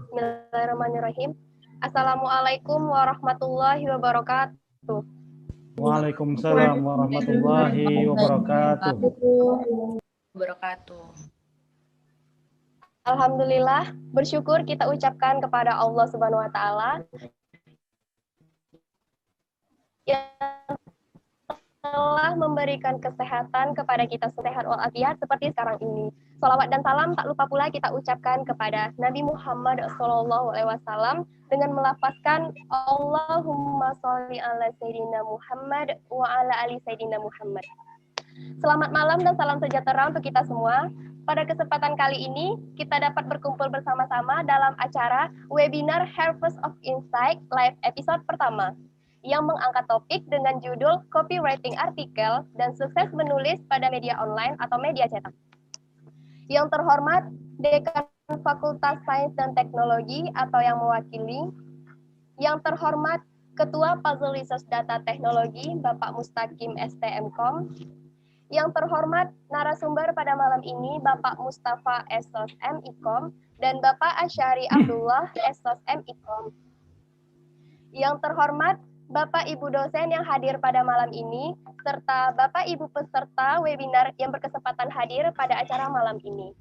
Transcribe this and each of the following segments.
Bismillahirrahmanirrahim. Assalamualaikum warahmatullahi wabarakatuh. Waalaikumsalam warahmatullahi wabarakatuh. Alhamdulillah, bersyukur kita ucapkan kepada Allah Subhanahu wa taala yang telah memberikan kesehatan kepada kita, sehat walafiat seperti sekarang ini. Salawat dan salam tak lupa pula kita ucapkan kepada Nabi Muhammad SAW dengan melafazkan Allahumma sholli ala Sayyidina Muhammad wa ala ali Sayyidina Muhammad. Selamat malam dan salam sejahtera untuk kita semua. Pada kesempatan kali ini, kita dapat berkumpul bersama-sama dalam acara webinar Harvest of Insight Live episode pertama yang mengangkat topik dengan judul Copywriting Artikel dan Sukses Menulis pada Media Online atau Media Cetak. Yang terhormat, Dekan Fakultas Sains dan Teknologi atau yang mewakili. Yang terhormat, Ketua Puzzle Research Data Teknologi, Bapak Mustaqim STMkom. Yang terhormat, narasumber pada malam ini, Bapak Mustafa Esos MIkom dan Bapak Asyari Abdullah Esos MIkom. Yang terhormat, Bapak Ibu dosen yang hadir pada malam ini, serta Bapak Ibu peserta webinar yang berkesempatan hadir pada acara malam ini.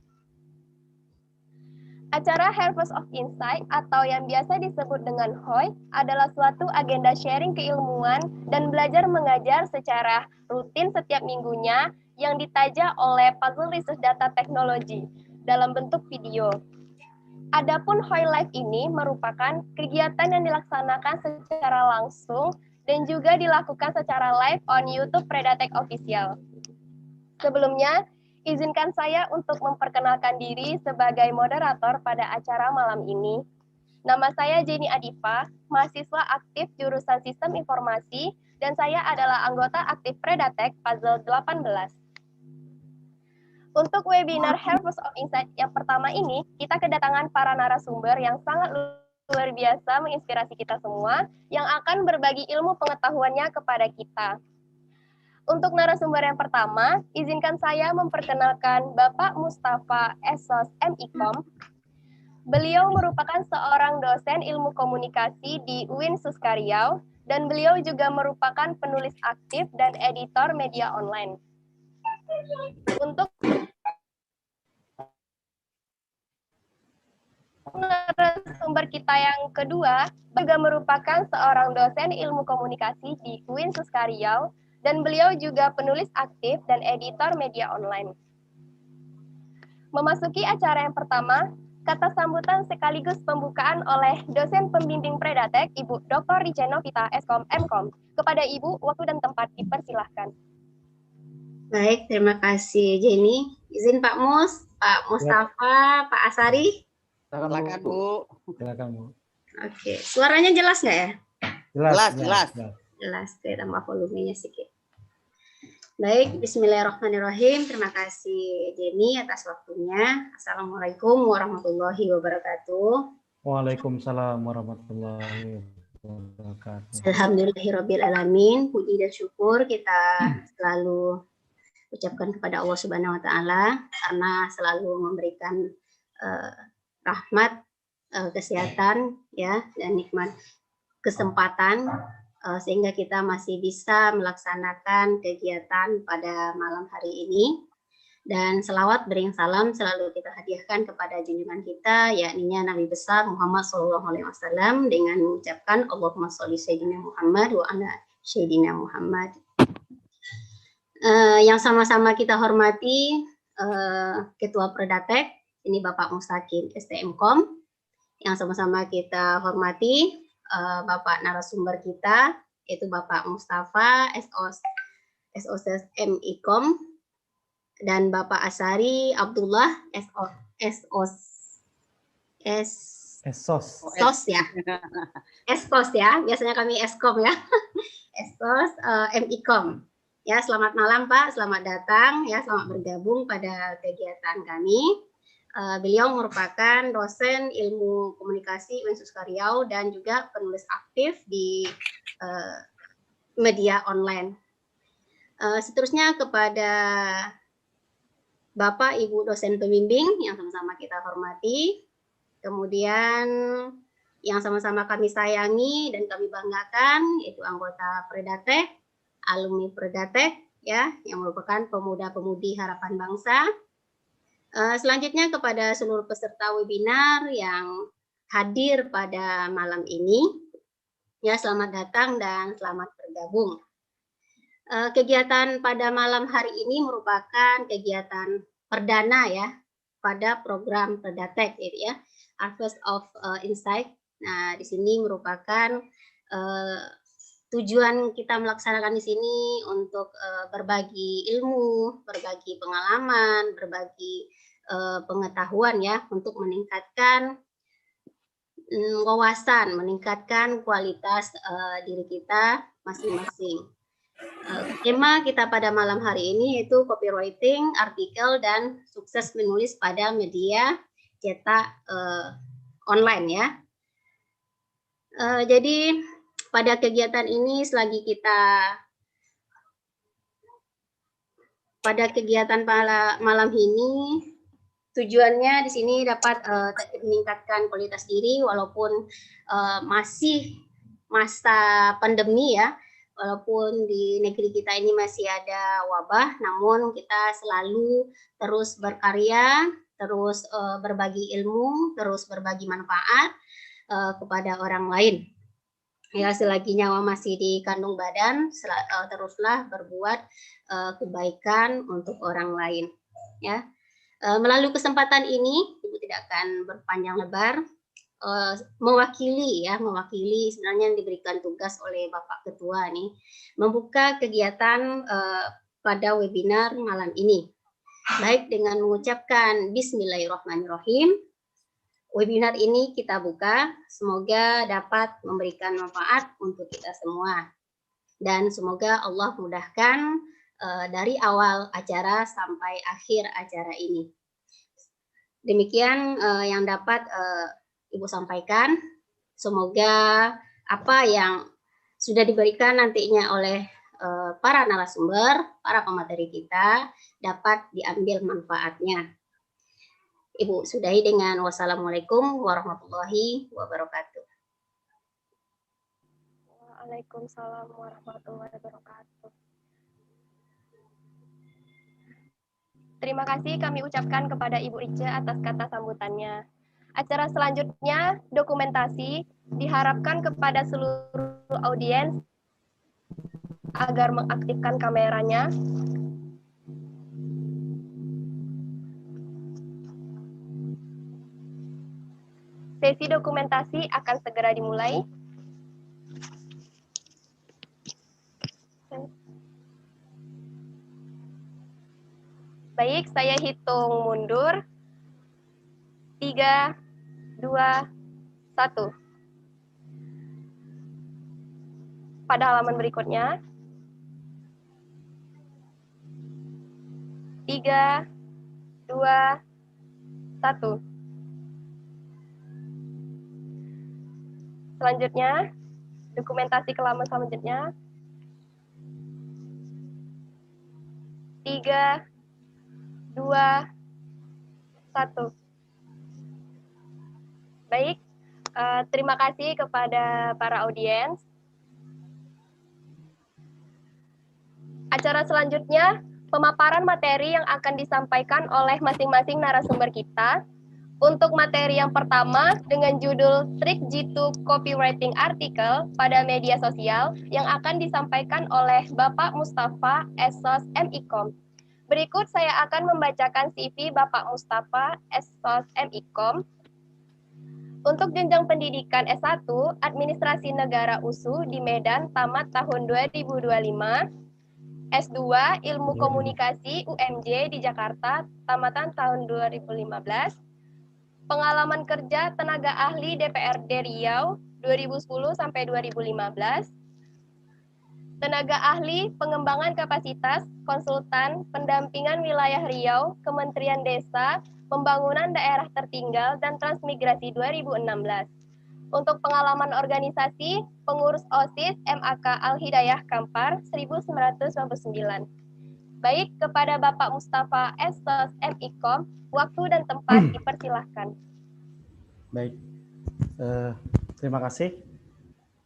Acara Harvest of Insight atau yang biasa disebut dengan HOI adalah suatu agenda sharing keilmuan dan belajar mengajar secara rutin setiap minggunya yang ditaja oleh Puzzle Research Data Technology dalam bentuk video. Adapun HOI Live ini merupakan kegiatan yang dilaksanakan secara langsung dan juga dilakukan secara live on YouTube Predatek Official. Sebelumnya, izinkan saya untuk memperkenalkan diri sebagai moderator pada acara malam ini. Nama saya Jenny Adifa, mahasiswa aktif jurusan Sistem Informasi, dan saya adalah anggota aktif Predatek Puzzle 18. Untuk webinar Harvest of Insight yang pertama ini, kita kedatangan para narasumber yang sangat luar biasa menginspirasi kita semua, yang akan berbagi ilmu pengetahuannya kepada kita. Untuk narasumber yang pertama, izinkan saya memperkenalkan Bapak Mustafa Esos MIkom. Beliau merupakan seorang dosen ilmu komunikasi di UIN Suskariau, dan beliau juga merupakan penulis aktif dan editor media online. Untuk narasumber kita yang kedua juga merupakan seorang dosen ilmu komunikasi di UIN Suskariau, dan beliau juga penulis aktif dan editor media online. Memasuki acara yang pertama, kata sambutan sekaligus pembukaan oleh dosen pembimbing Predatek, Ibu Dr. Rice Novita Eskom Mkom. Kepada Ibu, waktu dan tempat dipersilahkan. Baik, terima kasih Jenny. Izin Pak Mus, Pak Mustafa, Pak Asari. Silakan Bu. Silakan Bu. Oke, suaranya jelas nggak ya? Jelas. Jelas, saya tambah volumenya sedikit. Baik, bismillahirrahmanirrahim. Terima kasih Jenny atas waktunya. Assalamualaikum warahmatullahi wabarakatuh. Waalaikumsalam warahmatullahi wabarakatuh. Alhamdulillahirrabbilalamin. Puji dan syukur kita selalu ucapkan kepada Allah Subhanahu wa taala karena selalu memberikan rahmat, kesehatan ya, dan nikmat kesempatan sehingga kita masih bisa melaksanakan kegiatan pada malam hari ini. Dan selawat bering salam selalu kita hadiahkan kepada junjungan kita, yakninya Nabi besar Muhammad SAW dengan mengucapkan Allahumma sholli sayyidina Muhammad wa ala sayyidina Muhammad. Yang sama-sama kita hormati Ketua Predatek, ini Bapak Mustaqim STMkom. Yang sama-sama kita hormati Bapak narasumber kita, yaitu Bapak Mustafa SOS MIkom, dan Bapak Asyari Abdullah SOS ya. SOS ya, biasanya kami Eskom ya. SOS MIkom. Ya, selamat malam Pak, selamat datang ya, selamat bergabung pada kegiatan kami. Beliau merupakan dosen ilmu komunikasi UIN Suskariau dan juga penulis aktif di media online. Seterusnya kepada Bapak, Ibu dosen pembimbing yang sama-sama kita hormati, kemudian yang sama-sama kami sayangi dan kami banggakan, yaitu anggota Predatek, alumni Predatek, ya, yang merupakan pemuda-pemudi harapan bangsa. Selanjutnya kepada seluruh peserta webinar yang hadir pada malam ini, ya, selamat datang dan selamat bergabung. Kegiatan pada malam hari ini merupakan kegiatan perdana ya pada program Predatek, gitu ya, Harvest of Insight. Nah, di sini merupakan tujuan kita melaksanakan di sini untuk berbagi ilmu, berbagi pengalaman, berbagi pengetahuan ya, untuk meningkatkan wawasan, meningkatkan kualitas diri kita masing-masing. Tema kita pada malam hari ini yaitu copywriting, artikel, dan sukses menulis pada media cetak online ya. Jadi pada kegiatan ini selagi kita pada kegiatan malam ini tujuannya di sini dapat meningkatkan kualitas diri walaupun masih masa pandemi ya. Walaupun di negeri kita ini masih ada wabah, namun kita selalu terus berkarya, terus berbagi ilmu, terus berbagi manfaat kepada orang lain. Ya, selagi nyawa masih di kandung badan, teruslah berbuat kebaikan untuk orang lain. Ya, melalui kesempatan ini, Ibu tidak akan berpanjang lebar. Mewakili sebenarnya yang diberikan tugas oleh Bapak Ketua nih, membuka kegiatan pada webinar malam ini. Baik dengan mengucapkan Bismillahirrahmanirrahim, webinar ini kita buka, semoga dapat memberikan manfaat untuk kita semua. Dan semoga Allah mudahkan dari awal acara sampai akhir acara ini. Demikian yang dapat Ibu sampaikan. Semoga apa yang sudah diberikan nantinya oleh para narasumber, para pemateri kita dapat diambil manfaatnya. Ibu sudahi dengan wassalamualaikum warahmatullahi wabarakatuh. Waalaikumsalam warahmatullahi wabarakatuh. Terima kasih kami ucapkan kepada Ibu Ica atas kata sambutannya. Acara selanjutnya, dokumentasi, diharapkan kepada seluruh audiens agar mengaktifkan kameranya. Sesi dokumentasi akan segera dimulai. Baik, saya hitung mundur. 3, 2, 1. Pada halaman berikutnya. 3, 2, 1. Selanjutnya, dokumentasi ke halaman selanjutnya. 3, 2, 1. Baik, terima kasih kepada para audiens. Acara selanjutnya, pemaparan materi yang akan disampaikan oleh masing-masing narasumber kita. Untuk materi yang pertama dengan judul Trik Jitu Copywriting Artikel pada Media Sosial yang akan disampaikan oleh Bapak Mustafa, Esos MIKOM. Berikut saya akan membacakan CV Bapak Mustafa, Esos MIKOM. Untuk jenjang pendidikan S1, Administrasi Negara USU di Medan tamat tahun 2025. S2, Ilmu Komunikasi UMJ di Jakarta, tamatan tahun 2015. Pengalaman kerja tenaga ahli DPRD Riau 2010 sampai 2015. Tenaga ahli pengembangan kapasitas, konsultan, pendampingan wilayah Riau, Kementerian Desa, Pembangunan Daerah Tertinggal, dan Transmigrasi 2016. Untuk pengalaman organisasi, pengurus OSIS MAK Al-Hidayah Kampar 1999. Baik, kepada Bapak Mustafa Estes MIKOM, waktu dan tempat dipersilahkan. Baik, terima kasih.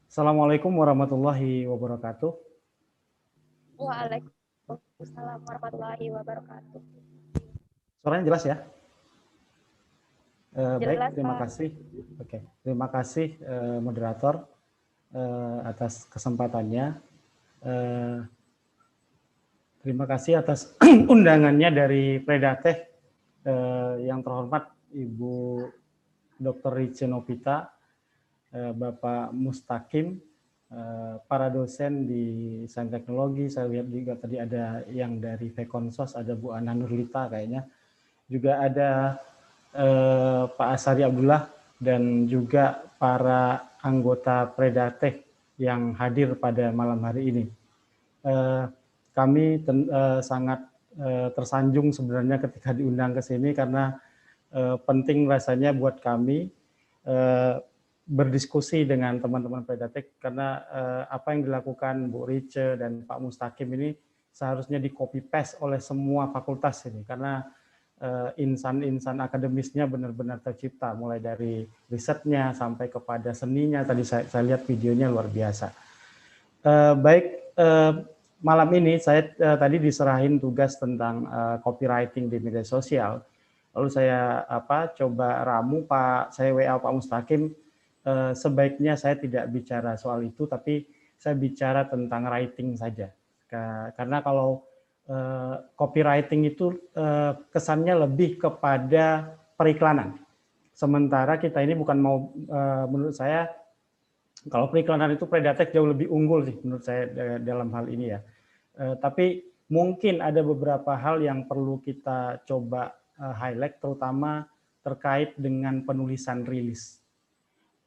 Assalamualaikum warahmatullahi wabarakatuh. Waalaikumsalam warahmatullahi wabarakatuh. Suaranya jelas ya? Baik, terima Pak. kasih. Oke, terima kasih moderator atas kesempatannya. Terima kasih atas undangannya dari Predatech yang terhormat Ibu Dr. Rice Novita, Bapak Mustaqim, para dosen di Sains Teknologi. Saya lihat juga tadi ada yang dari Fekonsos, ada Bu Ana Nurlita kayaknya. Juga ada Pak Asari Abdullah dan juga para anggota Predatech yang hadir pada malam hari ini. Kami sangat tersanjung sebenarnya ketika diundang ke sini karena penting rasanya buat kami berdiskusi dengan teman-teman Predatech karena apa yang dilakukan Bu Rice dan Pak Mustaqim ini seharusnya di copy paste oleh semua fakultas ini karena insan-insan akademisnya benar-benar tercipta mulai dari risetnya sampai kepada seninya. Tadi saya lihat videonya luar biasa. Baik, malam ini saya tadi diserahin tugas tentang copywriting di media sosial. Lalu saya coba ramu saya WA Pak Mustaqim, sebaiknya saya tidak bicara soal itu, tapi saya bicara tentang writing saja. Karena kalau copywriting itu kesannya lebih kepada periklanan. Sementara kita ini bukan mau, menurut saya, kalau periklanan itu Predatech jauh lebih unggul sih menurut saya dalam hal ini ya. Tapi mungkin ada beberapa hal yang perlu kita coba highlight, terutama terkait dengan penulisan rilis.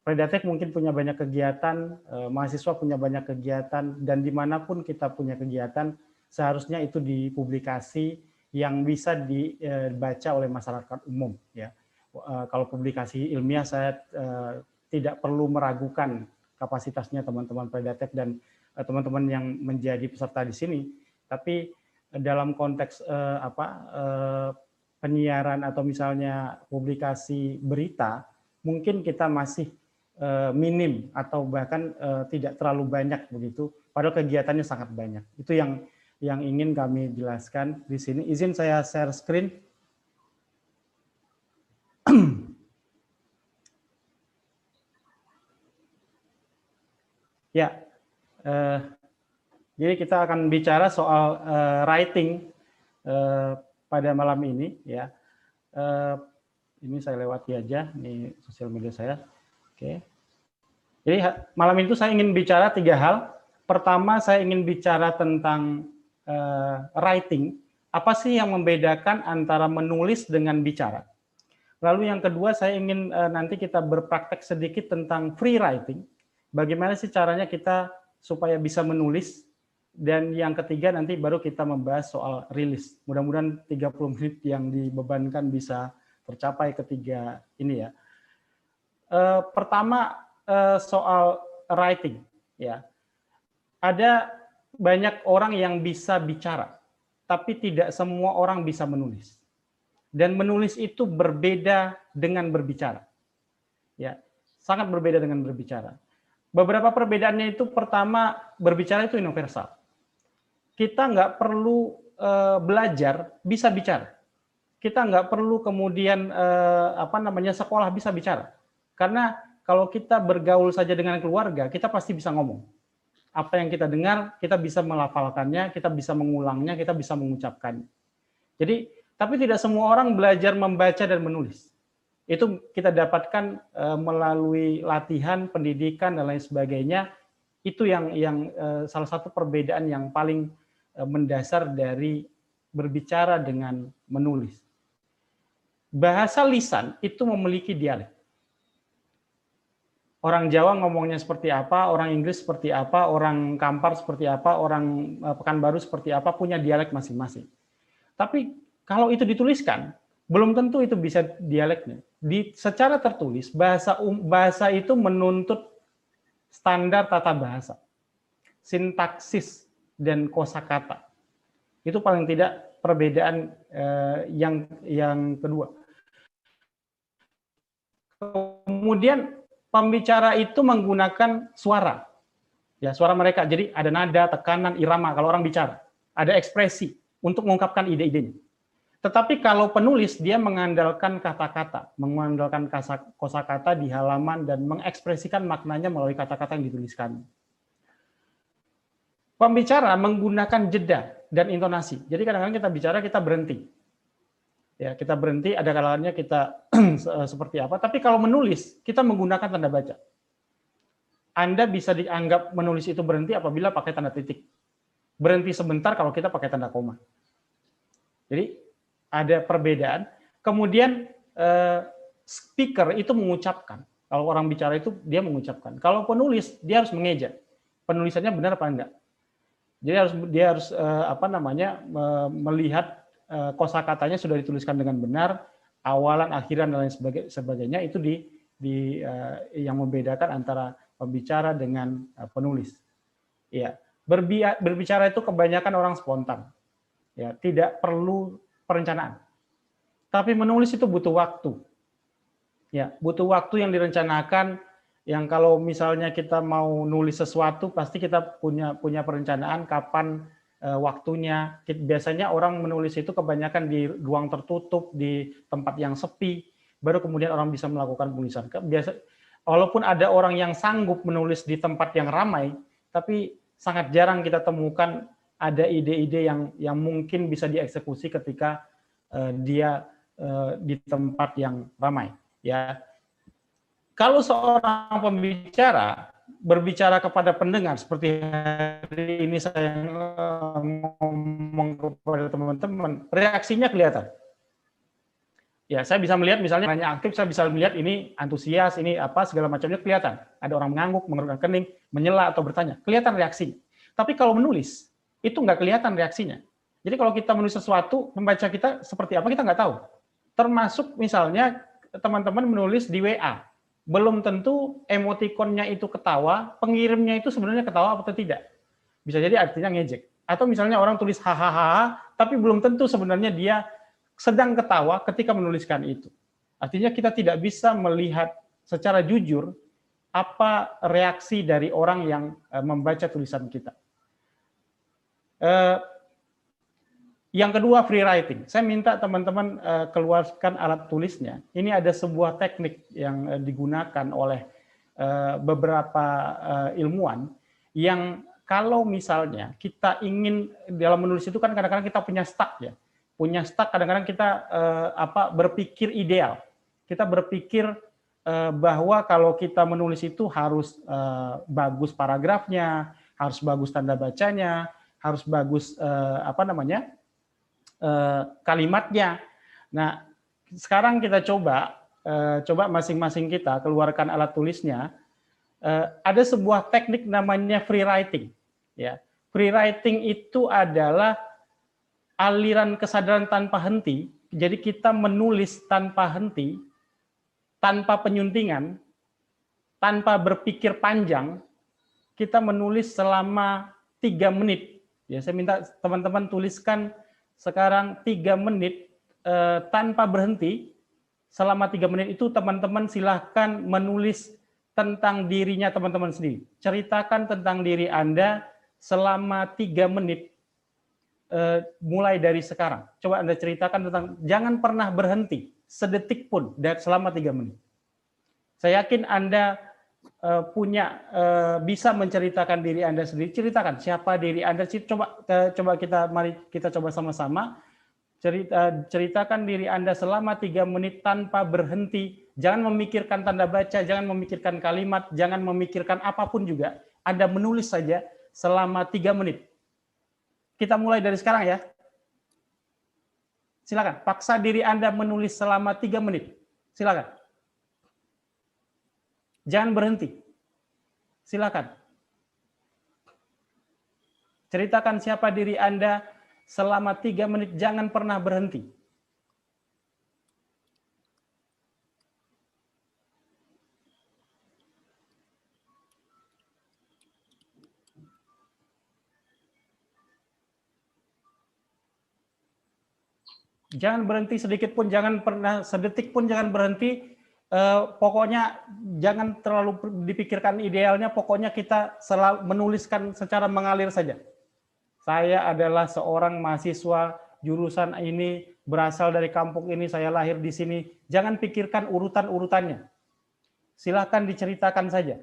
Predatech mungkin punya banyak kegiatan, mahasiswa punya banyak kegiatan, dan dimanapun kita punya kegiatan, seharusnya itu dipublikasi yang bisa dibaca oleh masyarakat umum. Ya, kalau publikasi ilmiah saya tidak perlu meragukan kapasitasnya teman-teman Predatech dan teman-teman yang menjadi peserta di sini, tapi dalam konteks penyiaran atau misalnya publikasi berita, mungkin kita masih minim atau bahkan tidak terlalu banyak begitu, padahal kegiatannya sangat banyak. Itu yang ingin kami jelaskan di sini. Izin saya share screen. Ya, jadi kita akan bicara soal writing pada malam ini. Ya, ini saya lewati aja, ini sosial media saya. Oke. Jadi malam itu saya ingin bicara 3 hal. Pertama, saya ingin bicara tentang writing. Apa sih yang membedakan antara menulis dengan bicara? Lalu yang kedua, saya ingin nanti kita berpraktek sedikit tentang free writing. Bagaimana sih caranya kita supaya bisa menulis, dan yang ketiga nanti baru kita membahas soal rilis. Mudah-mudahan 30 menit yang dibebankan bisa tercapai ketiga ini ya. Pertama soal writing ya. Ada banyak orang yang bisa bicara, tapi tidak semua orang bisa menulis. Dan menulis itu berbeda dengan berbicara. Ya, sangat berbeda dengan berbicara. Beberapa perbedaannya itu, pertama, berbicara itu universal. Kita nggak perlu belajar bisa bicara. Kita nggak perlu kemudian sekolah bisa bicara. Karena kalau kita bergaul saja dengan keluarga, kita pasti bisa ngomong. Apa yang kita dengar, kita bisa melafalkannya, kita bisa mengulangnya, kita bisa mengucapkannya. Jadi, tapi tidak semua orang belajar membaca dan menulis. Itu kita dapatkan melalui latihan, pendidikan dan lain sebagainya. Itu yang salah satu perbedaan yang paling mendasar dari berbicara dengan menulis. Bahasa lisan itu memiliki dialek. Orang Jawa ngomongnya seperti apa, orang Inggris seperti apa, orang Kampar seperti apa, orang Pekanbaru seperti apa, punya dialek masing-masing. Tapi kalau itu dituliskan, belum tentu itu bisa dialeknya. Secara tertulis, bahasa itu menuntut standar tata bahasa, sintaksis, dan kosakata. Itu paling tidak perbedaan yang kedua. Kemudian pembicara itu menggunakan suara, ya suara mereka. Jadi ada nada, tekanan, irama kalau orang bicara, ada ekspresi untuk mengungkapkan ide-idenya. Tetapi kalau penulis dia mengandalkan kata-kata, mengandalkan kosakata di halaman dan mengekspresikan maknanya melalui kata-kata yang dituliskan. Pembicara menggunakan jeda dan intonasi. Jadi kadang-kadang kita bicara kita berhenti. Ya, kita berhenti, ada kalanya kita seperti apa, tapi kalau menulis kita menggunakan tanda baca. Anda bisa dianggap menulis itu berhenti apabila pakai tanda titik. Berhenti sebentar kalau kita pakai tanda koma. Jadi ada perbedaan. Kemudian speaker itu mengucapkan. Kalau orang bicara itu dia mengucapkan. Kalau penulis dia harus mengeja. Penulisannya benar apa enggak. Jadi dia harus melihat kosakatanya sudah dituliskan dengan benar, awalan, akhiran dan lain sebagainya itu yang membedakan antara pembicara dengan penulis. Ya, berbicara itu kebanyakan orang spontan. Ya, tidak perlu perencanaan. Tapi menulis itu butuh waktu. Ya, butuh waktu yang direncanakan, yang kalau misalnya kita mau nulis sesuatu pasti kita punya perencanaan kapan waktunya. Biasanya orang menulis itu kebanyakan di ruang tertutup, di tempat yang sepi, baru kemudian orang bisa melakukan penulisan. Walaupun ada orang yang sanggup menulis di tempat yang ramai, tapi sangat jarang kita temukan ada ide-ide yang mungkin bisa dieksekusi ketika dia di tempat yang ramai. Ya, kalau seorang pembicara berbicara kepada pendengar seperti hari ini saya ngomong kepada teman-teman, reaksinya kelihatan. Ya, saya bisa melihat misalnya hanya aktif, saya bisa melihat ini antusias, ini apa segala macamnya kelihatan. Ada orang mengangguk, mengerutkan kening, menyela atau bertanya, kelihatan reaksinya. Tapi kalau menulis itu nggak kelihatan reaksinya. Jadi kalau kita menulis sesuatu, pembaca kita seperti apa kita nggak tahu. Termasuk misalnya teman-teman menulis di WA, belum tentu emotikonnya itu ketawa, pengirimnya itu sebenarnya ketawa atau tidak. Bisa jadi artinya ngejek. Atau misalnya orang tulis hahaha, tapi belum tentu sebenarnya dia sedang ketawa ketika menuliskan itu. Artinya kita tidak bisa melihat secara jujur apa reaksi dari orang yang membaca tulisan kita. Yang kedua, free writing. Saya minta teman-teman keluarkan alat tulisnya. Ini ada sebuah teknik yang digunakan oleh beberapa ilmuwan yang kalau misalnya kita ingin dalam menulis itu kan kadang-kadang kita punya stuck ya. Punya stuck kadang-kadang kita berpikir ideal. Kita berpikir bahwa kalau kita menulis itu harus bagus paragrafnya, harus bagus tanda bacanya, harus bagus kalimatnya. Nah, sekarang kita coba masing-masing kita keluarkan alat tulisnya. Ada sebuah teknik namanya free writing. Ya, free writing itu adalah aliran kesadaran tanpa henti. Jadi kita menulis tanpa henti, tanpa penyuntingan, tanpa berpikir panjang. Kita menulis selama 3 menit. Ya, saya minta teman-teman tuliskan sekarang 3 menit tanpa berhenti. Selama 3 menit itu teman-teman silahkan menulis tentang dirinya teman-teman sendiri. Ceritakan tentang diri Anda selama 3 menit mulai dari sekarang. Coba Anda ceritakan tentang, jangan pernah berhenti sedetik pun selama 3 menit. Saya yakin Anda bisa menceritakan diri Anda sendiri. Ceritakan siapa diri Anda. Coba mari kita coba sama-sama ceritakan diri Anda selama 3 menit tanpa berhenti. Jangan memikirkan tanda baca, jangan memikirkan kalimat, jangan memikirkan apapun juga. Anda menulis saja selama 3 menit. Kita mulai dari sekarang ya. Silakan, paksa diri Anda menulis selama 3 menit. Silakan. Jangan berhenti. Silakan. Ceritakan siapa diri Anda selama 3 menit, jangan pernah berhenti. Jangan berhenti sedikit pun, jangan pernah sedetik pun jangan berhenti. Pokoknya jangan terlalu dipikirkan idealnya, pokoknya kita selalu menuliskan secara mengalir saja. Saya adalah seorang mahasiswa jurusan ini, berasal dari kampung ini, saya lahir di sini. Jangan pikirkan urutan-urutannya. Silakan diceritakan saja.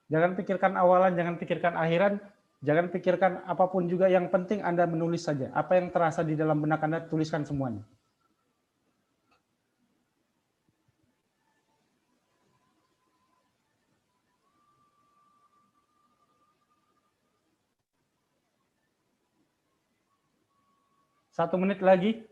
Jangan pikirkan awalan, jangan pikirkan akhiran, jangan pikirkan apapun juga. Yang penting Anda menulis saja. Apa yang terasa di dalam benak Anda, tuliskan semuanya. Satu menit lagi.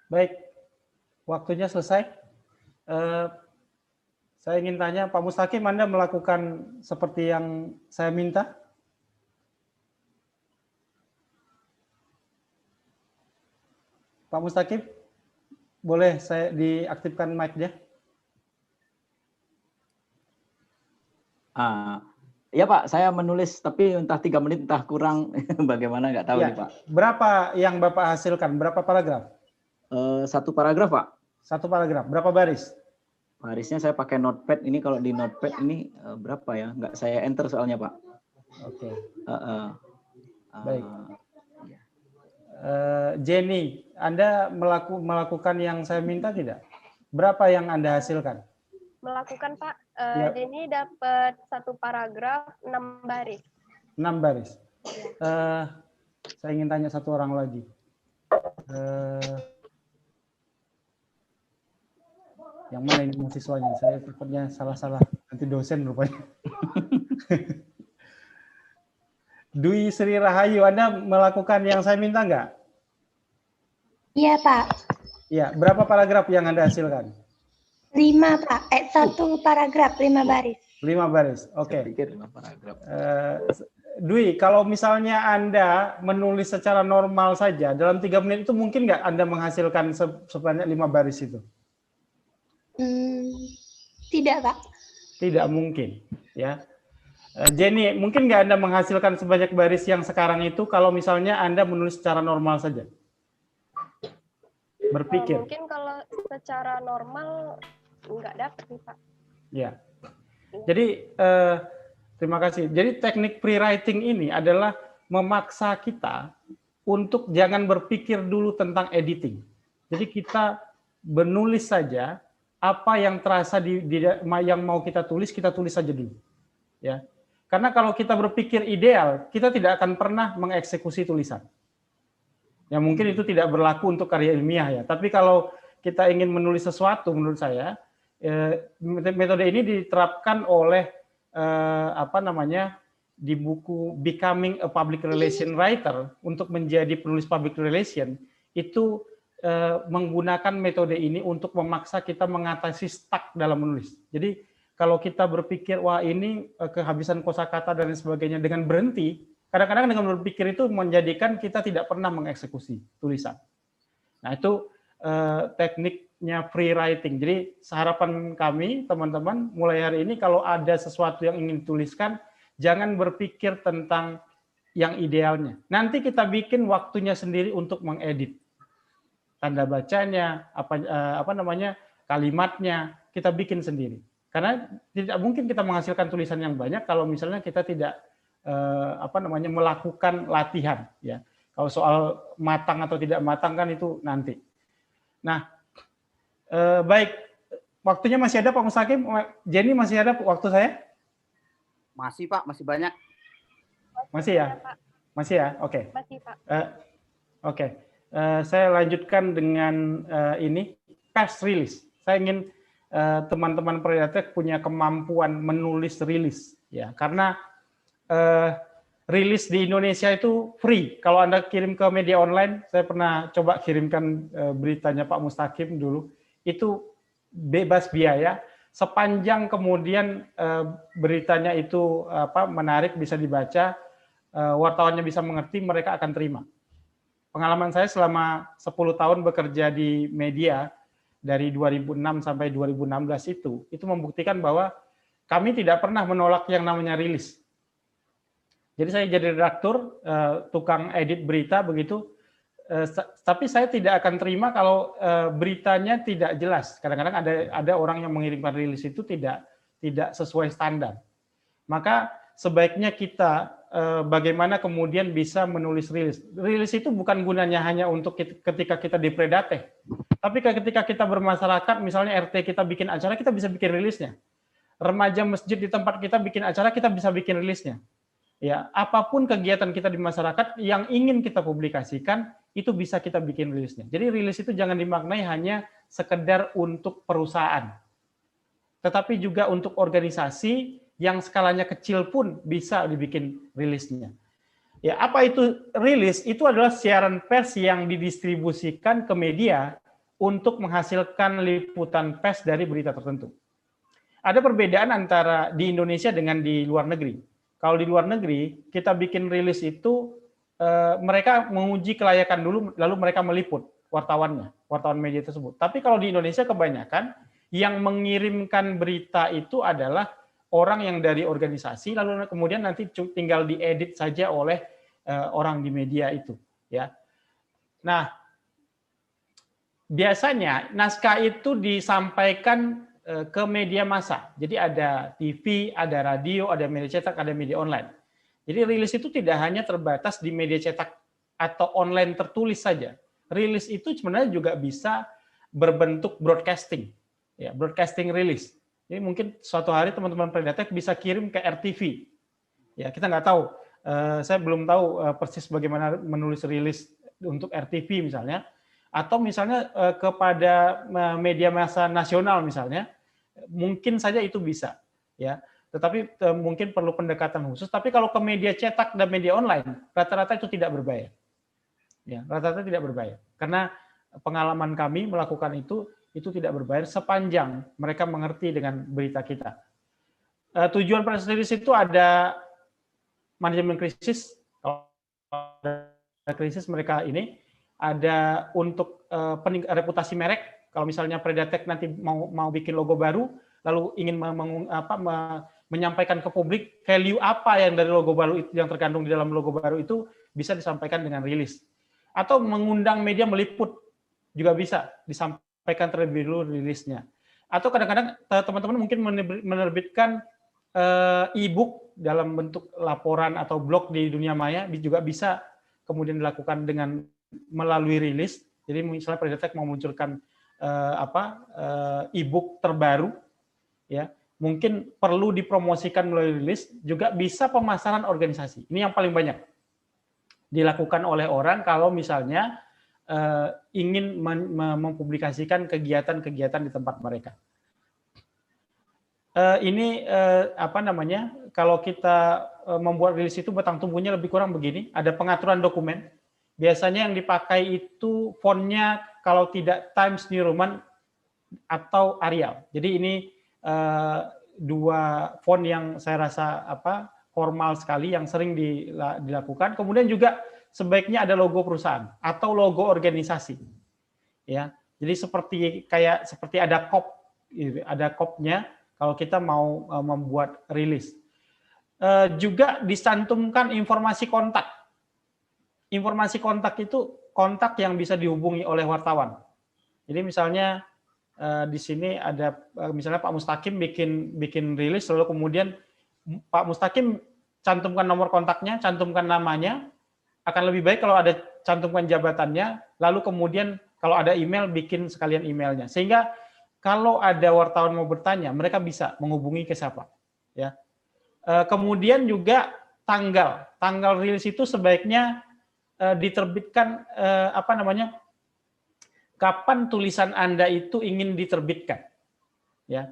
Baik, waktunya selesai. Saya ingin tanya, Pak Mustaqim, Anda melakukan seperti yang saya minta? Pak Mustaqim, boleh saya diaktifkan mic-nya? Ya Pak, saya menulis, tapi entah 3 menit, entah kurang, bagaimana nggak tahu ya. nih Pak. Berapa yang Bapak hasilkan? Berapa paragraf? 1 paragraf Pak. 1 paragraf, berapa baris? Barisnya saya pakai notepad, ini kalau di notepad ini berapa ya? Nggak saya enter soalnya Pak. Oke. Baik. Jenny, Anda melakukan yang saya minta tidak? Berapa yang Anda hasilkan? Melakukan Pak, Ya. Jenny dapat 1 paragraf 6 baris. 6 baris. Saya ingin tanya satu orang lagi. Yang mana ini mahasiswanya? Saya takutnya salah-salah. Nanti dosen rupanya. Dwi Sri Rahayu, Anda melakukan yang saya minta nggak? Iya, Pak. Ya, berapa paragraf yang Anda hasilkan? 5, Pak. 1 paragraf, 5 baris. 5 baris, oke. Saya pikir 5 paragraf. Dwi, kalau misalnya Anda menulis secara normal saja, dalam 3 menit itu mungkin nggak Anda menghasilkan sebanyak 5 baris itu? Tidak, Pak. Tidak mungkin, ya. Jenny, mungkin nggak Anda menghasilkan sebanyak baris yang sekarang itu kalau misalnya Anda menulis secara normal saja? Berpikir. Mungkin kalau secara normal nggak dapat nih Pak. Ya. Jadi terima kasih. Jadi teknik pre-writing ini adalah memaksa kita untuk jangan berpikir dulu tentang editing. Jadi kita menulis saja apa yang terasa yang mau kita tulis saja dulu. Ya. Karena kalau kita berpikir ideal, kita tidak akan pernah mengeksekusi tulisan. Ya mungkin itu tidak berlaku untuk karya ilmiah ya. Tapi kalau kita ingin menulis sesuatu, menurut saya metode ini diterapkan oleh di buku Becoming a Public Relation Writer. Untuk menjadi penulis public relation itu menggunakan metode ini untuk memaksa kita mengatasi stuck dalam menulis. Jadi kalau kita berpikir wah ini kehabisan kosakata dan sebagainya, dengan berhenti, kadang-kadang dengan berpikir itu menjadikan kita tidak pernah mengeksekusi tulisan. Nah, itu tekniknya free writing. Jadi harapan kami teman-teman mulai hari ini kalau ada sesuatu yang ingin dituliskan, jangan berpikir tentang yang idealnya. Nanti kita bikin waktunya sendiri untuk mengedit. Tanda bacanya, kalimatnya kita bikin sendiri. Karena tidak mungkin kita menghasilkan tulisan yang banyak kalau misalnya kita tidak melakukan latihan, ya. Kalau soal matang atau tidak matang kan itu nanti. Nah, baik, waktunya masih ada Pak Mustaqim. Jenny masih ada waktu saya? Masih Pak, masih banyak. Masih ya? Masih ya? Oke. Masih Pak. Oke. Saya lanjutkan dengan ini, press release. Saya ingin teman-teman Predatek punya kemampuan menulis rilis, ya. Karena rilis di Indonesia itu free. Kalau Anda kirim ke media online, saya pernah coba kirimkan beritanya Pak Mustaqim dulu, itu bebas biaya, sepanjang kemudian beritanya itu menarik, bisa dibaca, wartawannya bisa mengerti, mereka akan terima. Pengalaman saya selama 10 tahun bekerja di media, dari 2006 sampai 2016 itu membuktikan bahwa kami tidak pernah menolak yang namanya rilis. Jadi saya jadi redaktur, tukang edit berita begitu, tapi saya tidak akan terima kalau beritanya tidak jelas. Kadang-kadang ada orang yang mengirimkan rilis itu tidak sesuai standar. Maka sebaiknya kita bagaimana kemudian bisa menulis rilis. Rilis itu bukan gunanya hanya untuk ketika kita di Predatek, tapi ketika kita bermasyarakat, misalnya RT kita bikin acara, kita bisa bikin rilisnya. Remaja masjid di tempat kita bikin acara, kita bisa bikin rilisnya. Ya, apapun kegiatan kita di masyarakat yang ingin kita publikasikan, itu bisa kita bikin rilisnya. Jadi rilis itu jangan dimaknai hanya sekedar untuk perusahaan, tetapi juga untuk organisasi yang skalanya kecil pun bisa dibikin rilisnya. Ya, apa itu rilis? Itu adalah siaran pers yang didistribusikan ke media untuk menghasilkan liputan pers dari berita tertentu. Ada perbedaan antara di Indonesia dengan di luar negeri. Kalau di luar negeri, kita bikin rilis itu, mereka menguji kelayakan dulu, lalu mereka meliput wartawan media tersebut. Tapi kalau di Indonesia kebanyakan, yang mengirimkan berita itu adalah orang yang dari organisasi, lalu kemudian nanti tinggal diedit saja oleh orang di media itu. Ya. Nah, biasanya naskah itu disampaikan ke media massa. Jadi ada TV, ada radio, ada media cetak, ada media online. Jadi rilis itu tidak hanya terbatas di media cetak atau online tertulis saja. Rilis itu sebenarnya juga bisa berbentuk broadcasting. Ya, broadcasting rilis. Jadi mungkin suatu hari teman-teman Predatek bisa kirim ke RTV. Ya, kita nggak tahu. Saya belum tahu persis bagaimana menulis rilis untuk RTV misalnya. Atau misalnya kepada media massa nasional misalnya, mungkin saja itu bisa, ya. Tetapi mungkin perlu pendekatan khusus. Tapi kalau ke media cetak dan media online, rata-rata itu tidak berbayar. Ya, rata-rata tidak berbayar. Karena pengalaman kami melakukan itu tidak berbayar sepanjang mereka mengerti dengan berita kita. Tujuan press release itu ada manajemen krisis. Kalau ada krisis mereka ini ada untuk reputasi merek. Kalau misalnya Predatek nanti mau bikin logo baru, lalu ingin menyampaikan ke publik value apa yang dari logo baru itu, yang terkandung di dalam logo baru itu, bisa disampaikan dengan rilis. Atau mengundang media meliput juga bisa disampaikan terlebih dulu rilisnya. Atau kadang-kadang teman-teman mungkin menerbitkan e-book dalam bentuk laporan atau blog di dunia maya, juga bisa kemudian dilakukan dengan melalui rilis. Jadi misalnya Predatek mau munculkan e-book terbaru, ya mungkin perlu dipromosikan melalui rilis, juga bisa pemasaran organisasi. Ini yang paling banyak dilakukan oleh orang kalau misalnya ingin mempublikasikan kegiatan-kegiatan di tempat mereka. Ini apa namanya? Kalau kita membuat rilis itu batang tubuhnya lebih kurang begini. Ada pengaturan dokumen. Biasanya yang dipakai itu fontnya kalau tidak Times New Roman atau Arial. Jadi ini dua font yang saya rasa formal sekali yang sering dilakukan. Kemudian juga sebaiknya ada logo perusahaan atau logo organisasi. Ya. Jadi seperti ada kop, ada kopnya kalau kita mau membuat rilis. Juga dicantumkan informasi kontak. Informasi kontak itu kontak yang bisa dihubungi oleh wartawan. Jadi misalnya di sini ada misalnya Pak Mustaqim bikin rilis, lalu kemudian Pak Mustaqim cantumkan nomor kontaknya, cantumkan namanya. Akan lebih baik kalau ada cantumkan jabatannya, lalu kemudian kalau ada email bikin sekalian emailnya. Sehingga kalau ada wartawan mau bertanya, mereka bisa menghubungi ke siapa. Ya. Kemudian juga tanggal rilis itu sebaiknya diterbitkan kapan tulisan Anda itu ingin diterbitkan. Ya.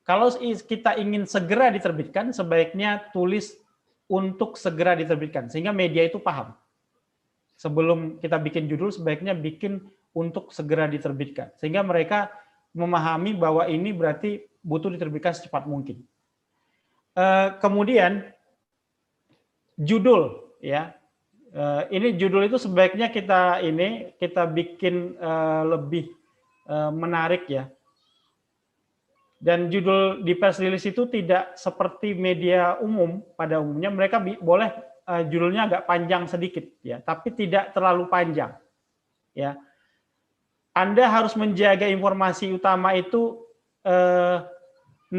Kalau kita ingin segera diterbitkan, sebaiknya tulis untuk segera diterbitkan, sehingga media itu paham. Sebelum kita bikin judul, sebaiknya bikin untuk segera diterbitkan, sehingga mereka memahami bahwa ini berarti butuh diterbitkan secepat mungkin. Kemudian judul, ya. Ini judul itu sebaiknya kita bikin lebih menarik, ya. Dan judul di press release itu tidak seperti media umum. Pada umumnya mereka boleh judulnya agak panjang sedikit, ya, tapi tidak terlalu panjang, ya. Anda harus menjaga informasi utama itu 65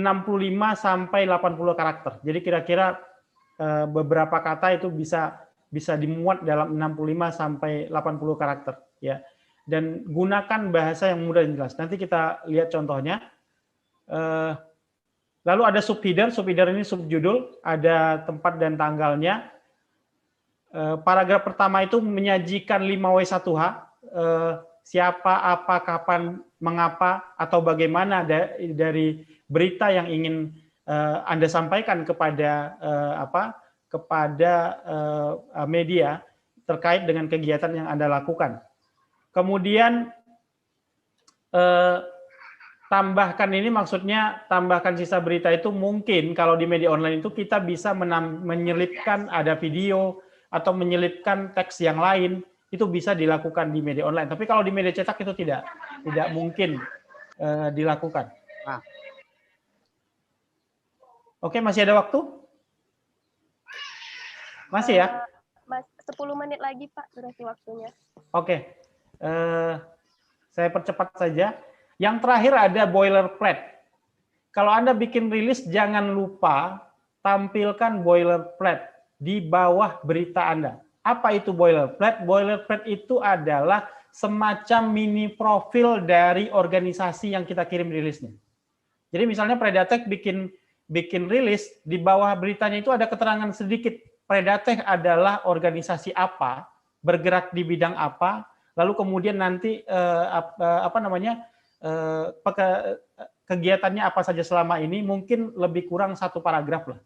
sampai 80 karakter. Jadi kira-kira beberapa kata itu bisa dimuat dalam 65 sampai 80 karakter, ya. Dan gunakan bahasa yang mudah dan jelas. Nanti kita lihat contohnya. Lalu ada subheader ini subjudul, ada tempat dan tanggalnya. Paragraf pertama itu menyajikan 5W1H, siapa, apa, kapan, mengapa, atau bagaimana dari berita yang ingin Anda sampaikan kepada media terkait dengan kegiatan yang Anda lakukan. Kemudian tambahkan ini, maksudnya tambahkan sisa berita itu mungkin kalau di media online itu kita bisa menyelipkan ada video atau menyelipkan teks yang lain, itu bisa dilakukan di media online. Tapi kalau di media cetak itu tidak mungkin dilakukan. Nah. Oke, masih ada waktu? Masih ya? 10 menit lagi Pak durasi waktunya. Oke, saya percepat saja. Yang terakhir ada boilerplate. Kalau Anda bikin rilis, jangan lupa tampilkan boilerplate di bawah berita Anda. Apa itu boilerplate? Boilerplate itu adalah semacam mini profil dari organisasi yang kita kirim rilisnya. Jadi misalnya Predatech bikin rilis, di bawah beritanya itu ada keterangan sedikit. Predatech adalah organisasi apa, bergerak di bidang apa, lalu kemudian nanti kegiatannya apa saja selama ini, mungkin lebih kurang 1 paragraf lah.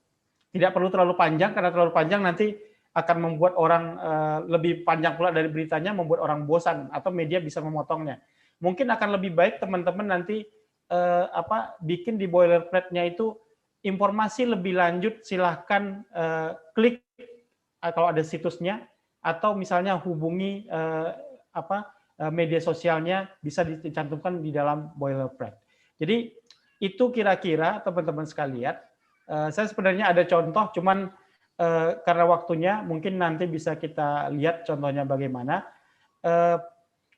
Tidak perlu terlalu panjang, karena terlalu panjang nanti akan membuat orang lebih panjang pula dari beritanya, membuat orang bosan atau media bisa memotongnya. Mungkin akan lebih baik teman-teman nanti bikin di boilerplate-nya itu informasi lebih lanjut, silahkan klik kalau ada situsnya, atau misalnya hubungi media sosialnya, bisa dicantumkan di dalam boilerplate. Jadi itu kira-kira teman-teman sekalian. Saya sebenarnya ada contoh, cuman karena waktunya mungkin nanti bisa kita lihat contohnya bagaimana.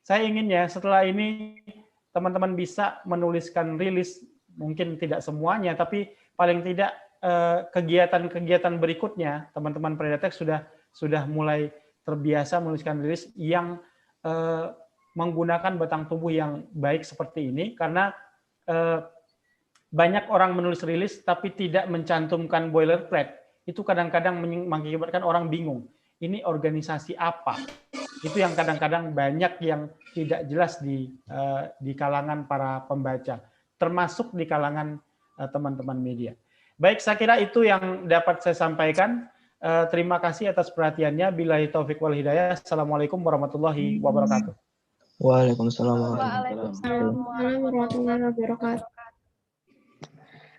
Saya ingin ya setelah ini teman-teman bisa menuliskan rilis, mungkin tidak semuanya, tapi paling tidak kegiatan-kegiatan berikutnya teman-teman Predatech sudah mulai terbiasa menuliskan rilis yang menggunakan batang tubuh yang baik seperti ini, karena banyak orang menulis rilis tapi tidak mencantumkan boilerplate. Itu kadang-kadang mengakibatkan orang bingung. Ini organisasi apa? Itu yang kadang-kadang banyak yang tidak jelas di kalangan para pembaca, termasuk di kalangan teman-teman media. Baik, saya kira itu yang dapat saya sampaikan. Terima kasih atas perhatiannya. Billahi taufik wal hidayah. Assalamualaikum warahmatullahi wabarakatuh. Waalaikumsalam Waalaikumsalam warahmatullahi wabarakatuh.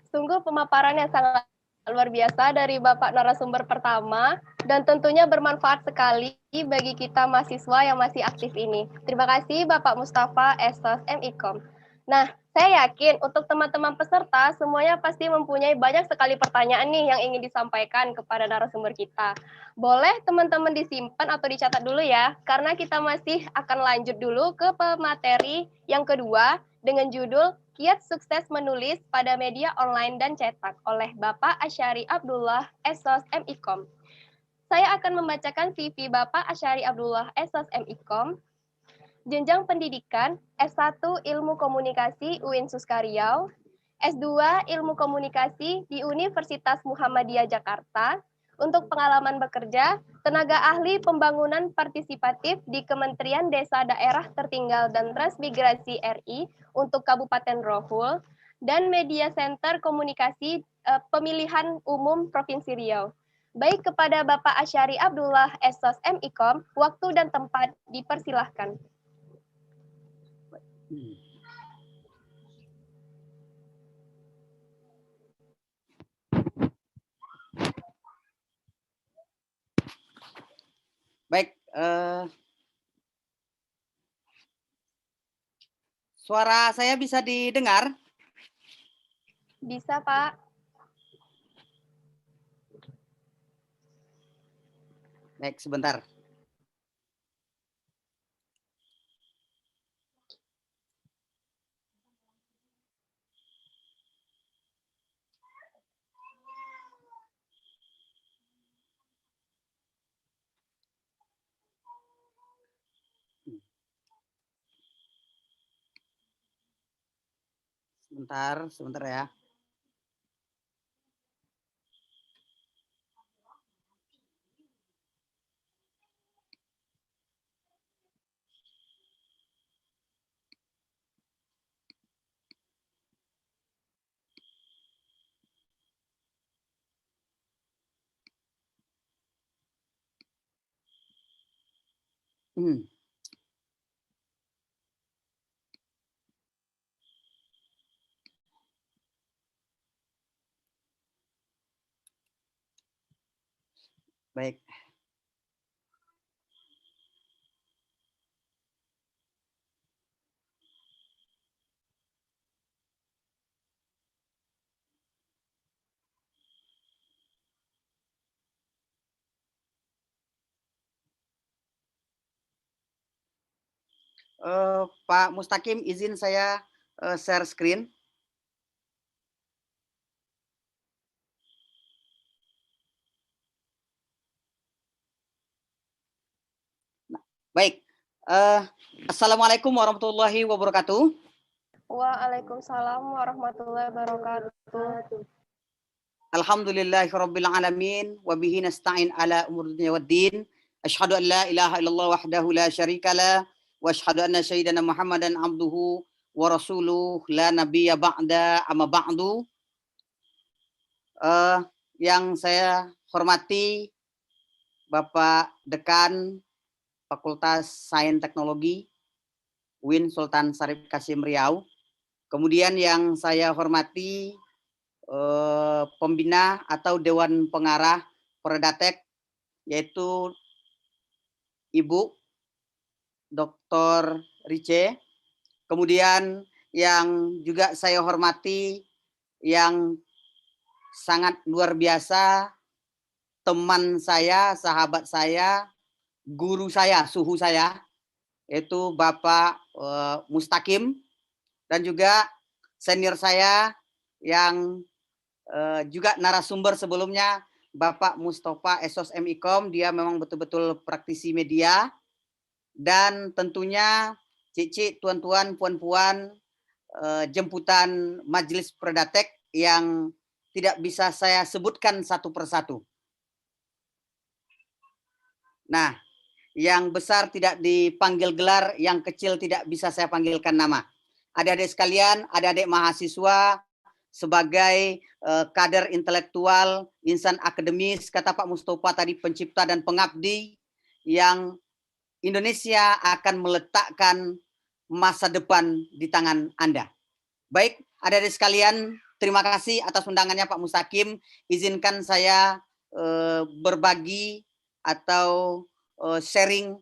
Sungguh pemaparan yang sangat luar biasa dari Bapak narasumber pertama dan tentunya bermanfaat sekali bagi kita mahasiswa yang masih aktif ini. Terima kasih Bapak Mustafa Esos MIKOM. Nah, saya yakin untuk teman-teman peserta semuanya pasti mempunyai banyak sekali pertanyaan nih yang ingin disampaikan kepada narasumber kita. Boleh teman-teman disimpan atau dicatat dulu ya, karena kita masih akan lanjut dulu ke pemateri yang kedua dengan judul Kiat Sukses Menulis pada Media Online dan Cetak oleh Bapak Asyari Abdullah Esos MIKOM. Saya akan membacakan CV Bapak Asyari Abdullah Esos MIKOM. Jenjang pendidikan S1 Ilmu Komunikasi UIN Suskaryau, S2 Ilmu Komunikasi di Universitas Muhammadiyah Jakarta. Untuk pengalaman bekerja, tenaga ahli pembangunan partisipatif di Kementerian Desa Daerah Tertinggal dan Transmigrasi RI untuk Kabupaten Rohul, dan Media Center Komunikasi Pemilihan Umum Provinsi Riau. Baik, kepada Bapak Asyari Abdullah Esos MIKOM, waktu dan tempat dipersilahkan. Baik, suara saya bisa didengar? Bisa, Pak. Baik, sebentar. Sebentar ya. Baik. Pak Mustaqim, izin saya share screen. Baik, Assalamualaikum warahmatullahi wabarakatuh. Waalaikumsalam warahmatullahi wabarakatuh. Alhamdulillahirabbil alamin wa bihi nasta'in ala umuri dunya waddin. Asyhadu an la ilaha illallah wahdahu la syarikalah wa asyhadu anna sayyidina Muhammadan abduhu wa rasuluh la nabiyya ba'da amma ba'du. Yang saya hormati Bapak Dekan Fakultas Sains Teknologi UIN Sultan Syarif Kasim Riau. Kemudian yang saya hormati pembina atau Dewan Pengarah Predatek, yaitu Ibu Dr. Rice. Kemudian yang juga saya hormati, yang sangat luar biasa, teman saya, sahabat saya, guru saya, suhu saya, yaitu Bapak Mustaqim, dan juga senior saya yang juga narasumber sebelumnya, Bapak Mustafa Esos MIKOM. Dia memang betul-betul praktisi media, dan tentunya Cici, tuan-tuan, puan-puan, jemputan Majelis Predatek yang tidak bisa saya sebutkan satu persatu. Nah, yang besar tidak dipanggil gelar, yang kecil tidak bisa saya panggilkan nama. Adik-adik sekalian, adik-adik mahasiswa, sebagai kader intelektual, insan akademis, kata Pak Mustafa tadi, pencipta dan pengabdi, yang Indonesia akan meletakkan masa depan di tangan Anda. Baik, adik-adik sekalian, terima kasih atas undangannya Pak Mustaqim. Izinkan saya berbagi atau sharing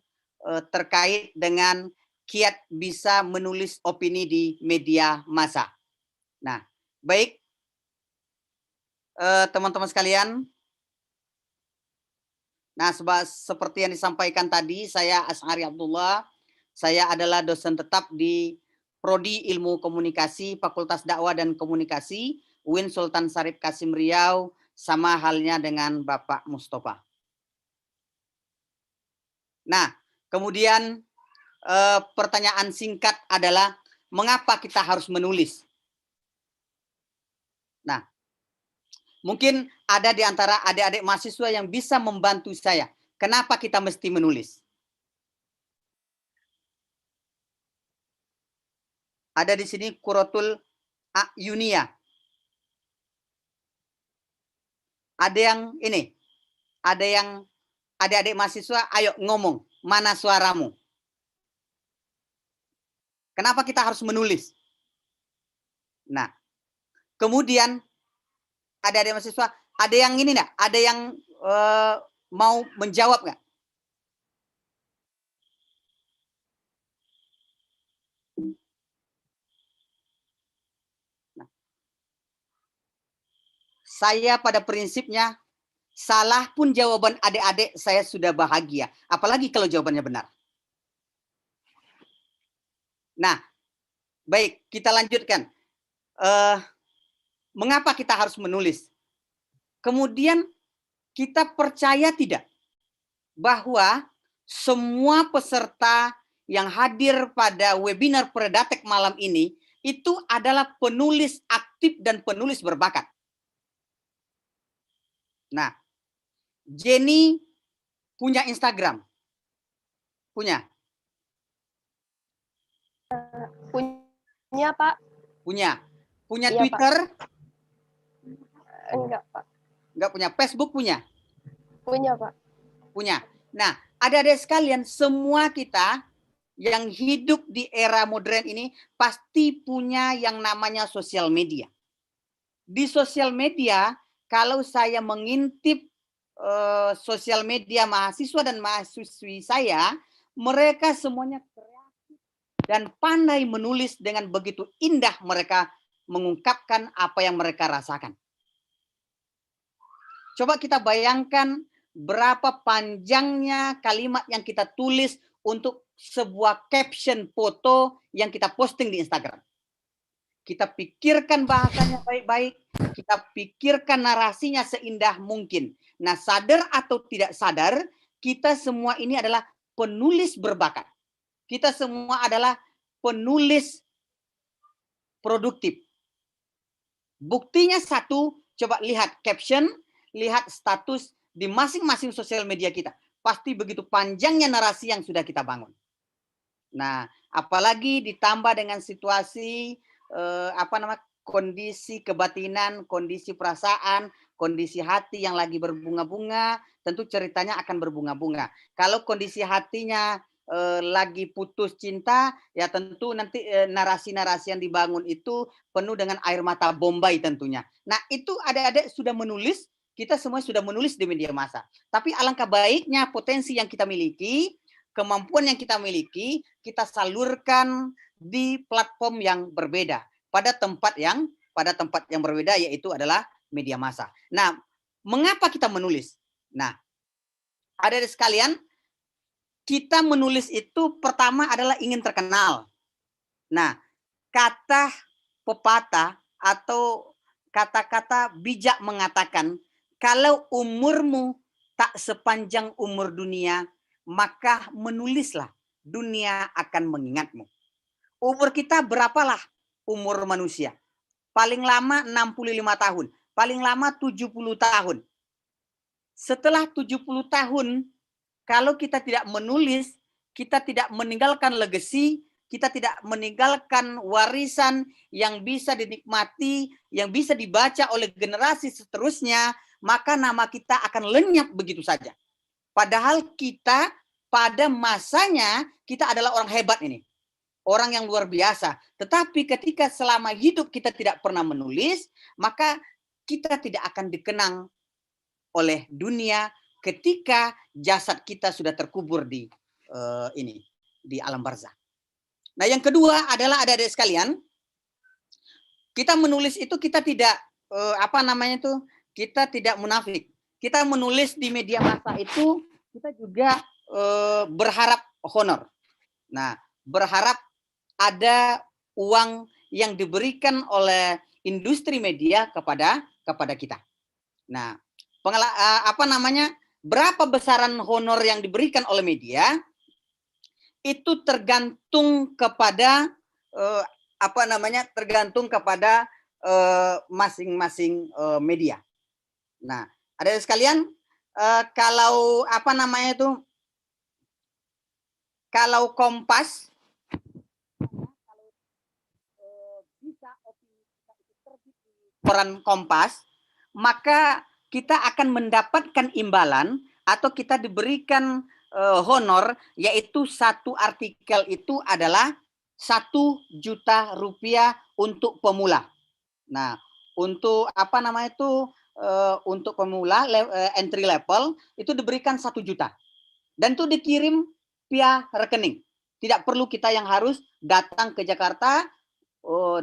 terkait dengan kiat bisa menulis opini di media massa. Nah, baik, teman-teman sekalian. Nah, seperti yang disampaikan tadi, saya Asy'ari Abdullah. Saya adalah dosen tetap di Prodi Ilmu Komunikasi, Fakultas Dakwah dan Komunikasi, UIN Sultan Syarif Kasim Riau, sama halnya dengan Bapak Mustafa. Nah, kemudian pertanyaan singkat adalah, mengapa kita harus menulis? Nah, mungkin ada di antara adik-adik mahasiswa yang bisa membantu saya. Kenapa kita mesti menulis? Ada di sini Quratul Yunia. Ada yang ini, ada yang adik-adik mahasiswa, ayo ngomong, mana suaramu? Kenapa kita harus menulis? Nah, kemudian adik-adik mahasiswa, ada yang ini enggak? Ada yang mau menjawab enggak? Nah, saya pada prinsipnya, salah pun jawaban adik-adik saya sudah bahagia. Apalagi kalau jawabannya benar. Nah, baik, kita lanjutkan. Mengapa kita harus menulis? Kemudian kita percaya tidak bahwa semua peserta yang hadir pada webinar Predatek malam ini itu adalah penulis aktif dan penulis berbakat. Nah, Jenny punya Instagram? Punya? Punya, Pak. Punya. Punya Iya, Twitter? Pak. Enggak, Pak. Enggak punya. Facebook punya? Punya, Pak. Punya. Nah, adik-adik sekalian, semua kita yang hidup di era modern ini pasti punya yang namanya sosial media. Di sosial media, kalau saya mengintip sosial media mahasiswa dan mahasiswi saya, mereka semuanya kreatif dan pandai menulis dengan begitu indah mereka mengungkapkan apa yang mereka rasakan. Coba kita bayangkan berapa panjangnya kalimat yang kita tulis untuk sebuah caption foto yang kita posting di Instagram. Kita pikirkan bahasanya baik-baik, kita pikirkan narasinya seindah mungkin. Nah, sadar atau tidak sadar, kita semua ini adalah penulis berbakat. Kita semua adalah penulis produktif. Buktinya satu, coba lihat caption, lihat status di masing-masing sosial media kita. Pasti begitu panjangnya narasi yang sudah kita bangun. Nah, apalagi ditambah dengan situasi kondisi kebatinan, kondisi perasaan, kondisi hati yang lagi berbunga-bunga, tentu ceritanya akan berbunga-bunga. Kalau kondisi hatinya lagi putus cinta, ya tentu nanti narasi-narasi yang dibangun itu penuh dengan air mata Bombay tentunya. Nah, itu adik-adik sudah menulis, kita semua sudah menulis di media massa. Tapi alangkah baiknya potensi yang kita miliki, kemampuan yang kita miliki, kita salurkan di platform yang berbeda, pada tempat yang berbeda, yaitu adalah media massa. Nah, mengapa kita menulis? Nah, adik-adik sekalian, kita menulis itu pertama adalah ingin terkenal. Nah, kata pepatah atau kata-kata bijak mengatakan, kalau umurmu tak sepanjang umur dunia, maka menulislah, dunia akan mengingatmu. Umur kita berapalah umur manusia? Paling lama 65 tahun, paling lama 70 tahun. Setelah 70 tahun, kalau kita tidak menulis, kita tidak meninggalkan legacy, kita tidak meninggalkan warisan yang bisa dinikmati, yang bisa dibaca oleh generasi seterusnya, maka nama kita akan lenyap begitu saja. Padahal kita pada masanya kita adalah orang hebat ini. Orang yang luar biasa. Tetapi ketika selama hidup kita tidak pernah menulis, maka kita tidak akan dikenang oleh dunia ketika jasad kita sudah terkubur di di alam barzakh. Nah, yang kedua adalah adik-adik sekalian, kita menulis itu kita tidak kita tidak munafik. Kita menulis di media massa itu kita juga berharap honor. Nah, berharap ada uang yang diberikan oleh industri media kepada kita. Nah, berapa besaran honor yang diberikan oleh media itu tergantung kepada tergantung kepada masing-masing media. Nah, ada sekalian, kalau kalau Kompas bisa opini kita itu terbit di koran Kompas, maka kita akan mendapatkan imbalan atau kita diberikan honor, yaitu satu artikel itu adalah 1 juta rupiah untuk pemula. Nah, untuk untuk pemula entry level itu diberikan 1 juta dan itu dikirim via rekening. Tidak perlu kita yang harus datang ke Jakarta,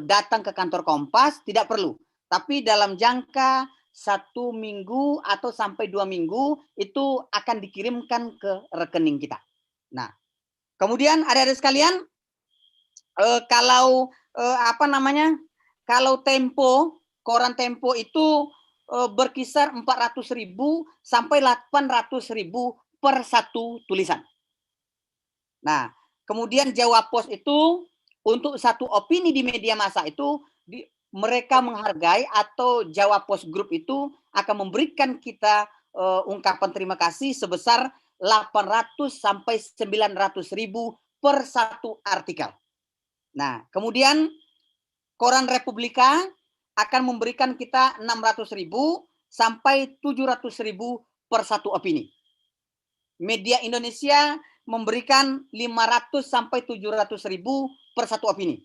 datang ke kantor Kompas, tidak perlu. Tapi dalam jangka 1 minggu atau sampai 2 minggu itu akan dikirimkan ke rekening kita. Nah, kemudian adik-adik sekalian, kalau Tempo, koran Tempo itu berkisar 400.000 sampai 800.000 per satu tulisan. Nah, kemudian Jawa Pos itu untuk satu opini di media massa itu mereka menghargai, atau Jawa Pos Group itu akan memberikan kita ungkapan terima kasih sebesar 800 sampai 900.000 per satu artikel. Nah, kemudian koran Republika akan memberikan kita 600.000 sampai 700.000 per satu opini. Media Indonesia memberikan 500 sampai 700.000 per satu opini.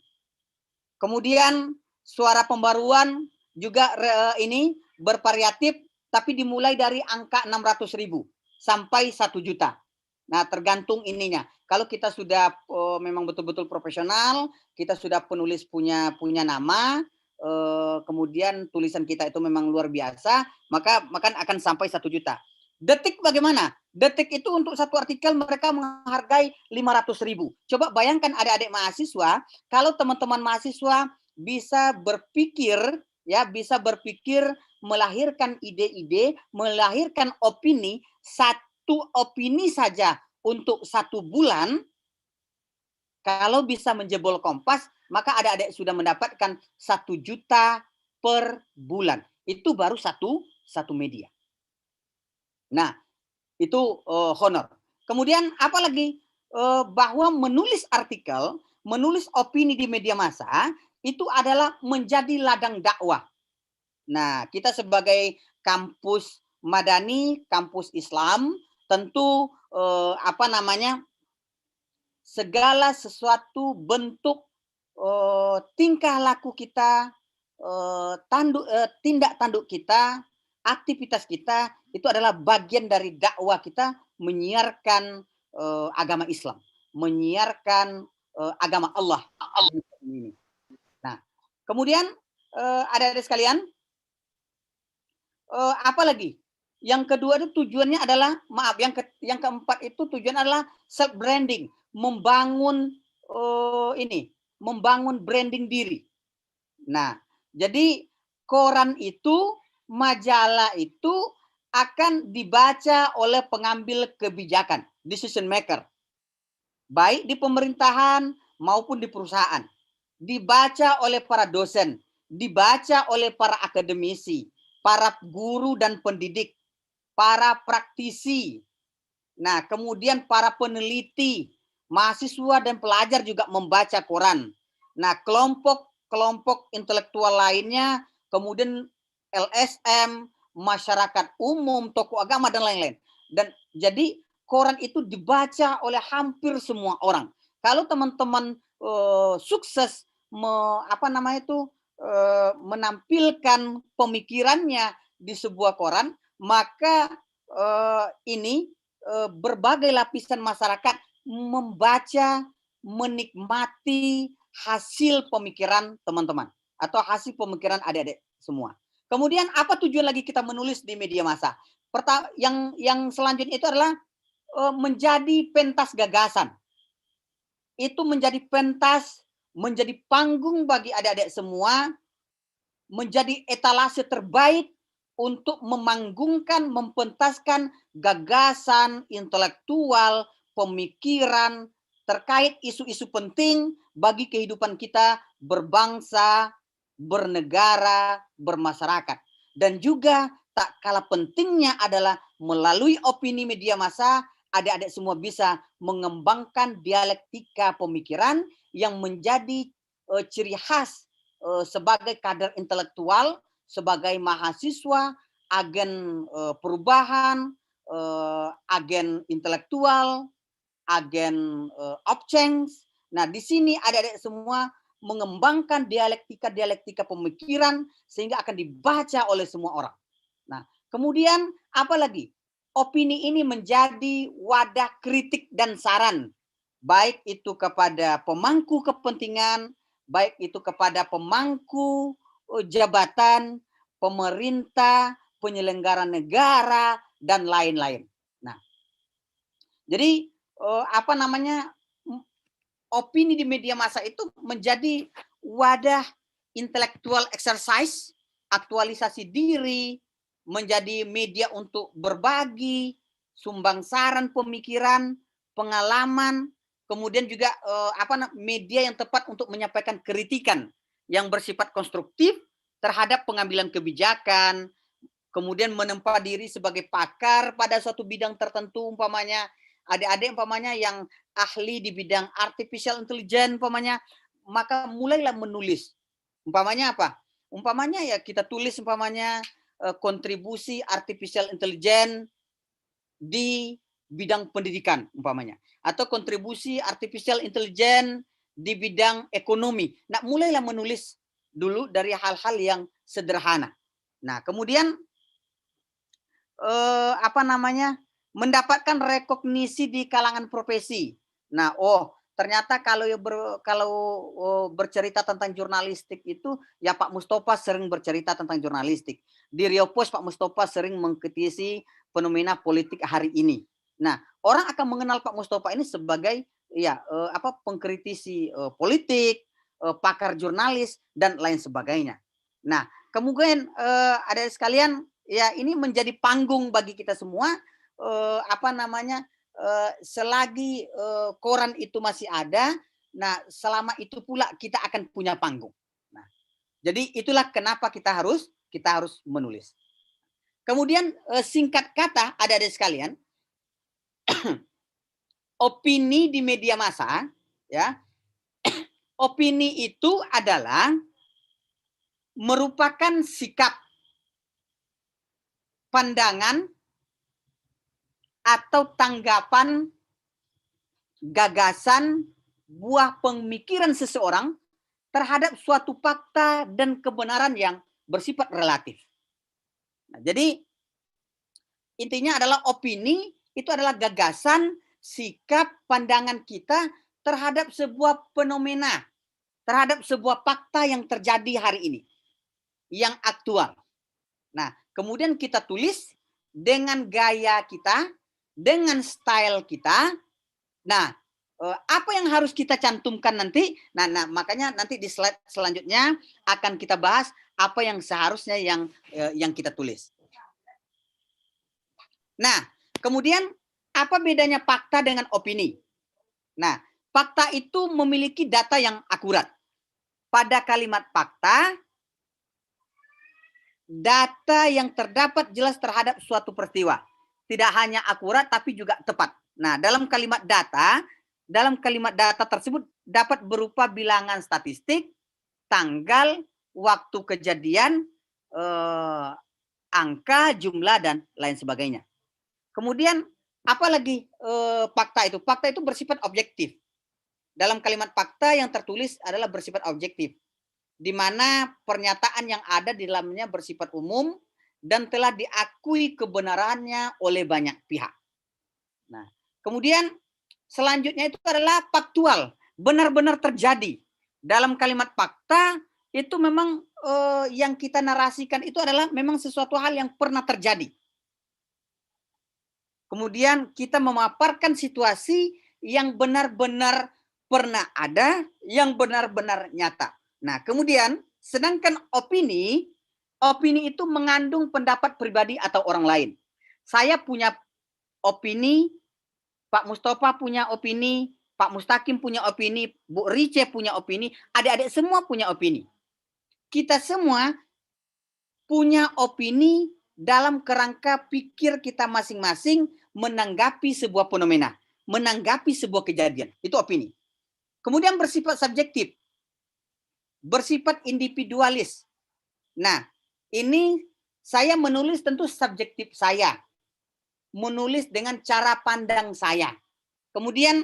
Kemudian Suara Pembaruan juga ini bervariatif, tapi dimulai dari angka 600.000 sampai 1 juta. Nah, tergantung ininya. Kalau kita sudah memang betul-betul profesional, kita sudah penulis punya nama, kemudian tulisan kita itu memang luar biasa, maka akan sampai 1 juta. Detik bagaimana? Detik itu untuk satu artikel mereka menghargai 500.000. Coba bayangkan adik-adik mahasiswa, kalau teman-teman mahasiswa bisa berpikir, melahirkan ide-ide, melahirkan opini, satu opini saja untuk 1 bulan, kalau bisa menjebol Kompas, maka adik-adik sudah mendapatkan 1 juta per bulan. Itu baru satu media. Nah, itu honor. Kemudian apalagi bahwa menulis artikel, menulis opini di media massa itu adalah menjadi ladang dakwah. Nah, kita sebagai kampus Madani, kampus Islam, tentu segala sesuatu bentuk tingkah laku kita, tindak tanduk kita, aktivitas kita itu adalah bagian dari dakwah kita menyiarkan agama Islam, menyiarkan agama Allah. Nah, kemudian adik-adik sekalian, apa lagi? Yang kedua itu tujuannya adalah, yang keempat itu tujuan adalah self branding, membangun membangun branding diri. Nah, jadi koran itu, majalah itu akan dibaca oleh pengambil kebijakan, decision maker, baik di pemerintahan maupun di perusahaan. Dibaca oleh para dosen, dibaca oleh para akademisi, para guru dan pendidik, para praktisi, Nah, kemudian para peneliti, mahasiswa dan pelajar juga membaca koran. Nah, kelompok intelektual lainnya, kemudian LSM, masyarakat umum, tokoh agama dan lain-lain. Dan jadi koran itu dibaca oleh hampir semua orang. Kalau teman-teman sukses menampilkan pemikirannya di sebuah koran, maka ini berbagai lapisan masyarakat membaca, menikmati hasil pemikiran teman-teman atau hasil pemikiran adik-adik semua. Kemudian apa tujuan lagi kita menulis di media massa? Pertama, yang selanjutnya itu adalah menjadi pentas gagasan. Itu menjadi pentas, menjadi panggung bagi adik-adik semua, menjadi etalase terbaik untuk memanggungkan, mempentaskan gagasan intelektual, pemikiran terkait isu-isu penting bagi kehidupan kita berbangsa, bernegara, bermasyarakat. Dan juga tak kalah pentingnya adalah melalui opini media massa, adik-adik semua bisa mengembangkan dialektika pemikiran yang menjadi ciri khas sebagai kader intelektual, sebagai mahasiswa, agen perubahan, agen intelektual, agen of change. Nah, di sini adik-adik semua mengembangkan dialektika pemikiran sehingga akan dibaca oleh semua orang. Nah, kemudian apa lagi? Opini ini menjadi wadah kritik dan saran, baik itu kepada pemangku kepentingan, baik itu kepada pemangku jabatan, pemerintah, penyelenggara negara, dan lain-lain. Nah, jadi opini di media massa itu menjadi wadah intellectual exercise, aktualisasi diri, menjadi media untuk berbagi, sumbang saran pemikiran, pengalaman, kemudian juga media yang tepat untuk menyampaikan kritikan yang bersifat konstruktif terhadap pengambilan kebijakan, kemudian menempa diri sebagai pakar pada suatu bidang tertentu, umpamanya adik-adik umpamanya yang ahli di bidang artificial intelligence umpamanya, maka mulailah menulis. Umpamanya apa? Umpamanya ya kita tulis umpamanya kontribusi artificial intelligence di bidang pendidikan umpamanya, atau kontribusi artificial intelligence di bidang ekonomi. Nah, mulailah menulis dulu dari hal-hal yang sederhana. Nah, kemudian mendapatkan rekognisi di kalangan profesi. Nah, ternyata kalau bercerita tentang jurnalistik itu ya Pak Mustafa sering bercerita tentang jurnalistik. Di Rio Post Pak Mustafa sering mengkritisi fenomena politik hari ini. Nah, orang akan mengenal Pak Mustafa ini sebagai pengkritisi politik, pakar jurnalis dan lain sebagainya. Nah, kemudian ada sekalian ya ini menjadi panggung bagi kita semua selagi koran itu masih ada, nah selama itu pula kita akan punya panggung. Nah, jadi itulah kenapa kita harus menulis. Kemudian singkat kata adik-adik sekalian, opini di media massa, ya, opini itu adalah merupakan sikap, pandangan, atau tanggapan, gagasan, buah pemikiran seseorang terhadap suatu fakta dan kebenaran yang bersifat relatif. Nah, jadi intinya adalah opini itu adalah gagasan, sikap, pandangan kita terhadap sebuah fenomena, terhadap sebuah fakta yang terjadi hari ini, yang aktual. Nah, kemudian kita tulis dengan gaya kita, dengan style kita. Nah, apa yang harus kita cantumkan nanti? Nah, makanya nanti di slide selanjutnya akan kita bahas apa yang seharusnya yang kita tulis. Nah, kemudian apa bedanya fakta dengan opini? Nah, fakta itu memiliki data yang akurat. Pada kalimat fakta, data yang terdapat jelas terhadap suatu peristiwa. tidak hanya akurat tapi juga tepat. Nah, dalam kalimat data tersebut dapat berupa bilangan statistik, tanggal, waktu kejadian, angka, jumlah, dan lain sebagainya. Kemudian apalagi fakta itu? Fakta itu bersifat objektif. Dalam kalimat fakta yang tertulis adalah bersifat objektif, di mana pernyataan yang ada di dalamnya bersifat umum dan telah diakui kebenarannya oleh banyak pihak. Nah, kemudian selanjutnya itu adalah faktual, benar-benar terjadi. Dalam kalimat fakta itu memang yang kita narasikan itu adalah memang sesuatu hal yang pernah terjadi. Kemudian kita memaparkan situasi yang benar-benar pernah ada, yang benar-benar nyata. Nah, kemudian sedangkan opini itu mengandung pendapat pribadi atau orang lain. Saya punya opini, Pak Mustafa punya opini, Pak Mustaqim punya opini, Bu Rice punya opini, adik-adik semua punya opini. Kita semua punya opini dalam kerangka pikir kita masing-masing menanggapi sebuah fenomena, menanggapi sebuah kejadian. Itu opini. Kemudian bersifat subjektif, bersifat individualis. Nah, ini saya menulis tentu subjektif saya, menulis dengan cara pandang saya. Kemudian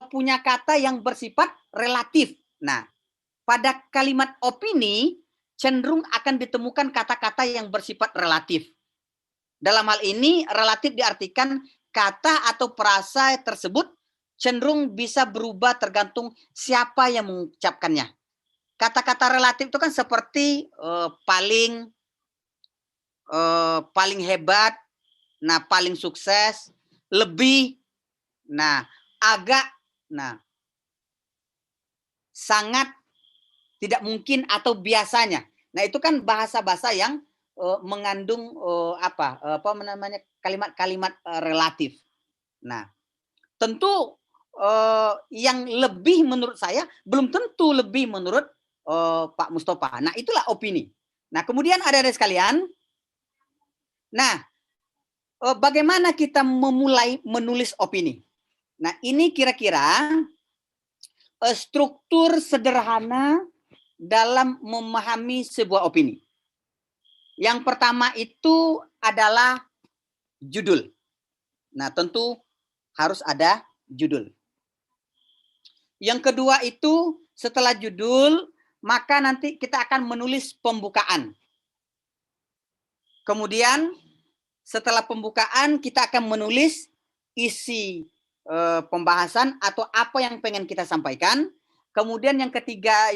punya kata yang bersifat relatif. Nah, pada kalimat opini cenderung akan ditemukan kata-kata yang bersifat relatif. Dalam hal ini relatif diartikan kata atau frasa tersebut cenderung bisa berubah tergantung siapa yang mengucapkannya. Kata-kata relatif itu kan seperti paling hebat, nah paling sukses, lebih, nah agak, nah sangat, tidak mungkin atau biasanya. Nah itu kan bahasa-bahasa yang mengandung kalimat-kalimat relatif. Nah tentu yang lebih menurut saya belum tentu lebih menurut Pak Mustafa. Nah itulah opini. Nah kemudian ada sekalian. Nah bagaimana kita memulai menulis opini? Nah ini kira-kira struktur sederhana dalam memahami sebuah opini. Yang pertama itu adalah judul. Nah tentu harus ada judul. Yang kedua itu setelah judul, maka nanti kita akan menulis pembukaan. Kemudian setelah pembukaan kita akan menulis isi pembahasan atau apa yang pengen kita sampaikan. Kemudian yang ketiga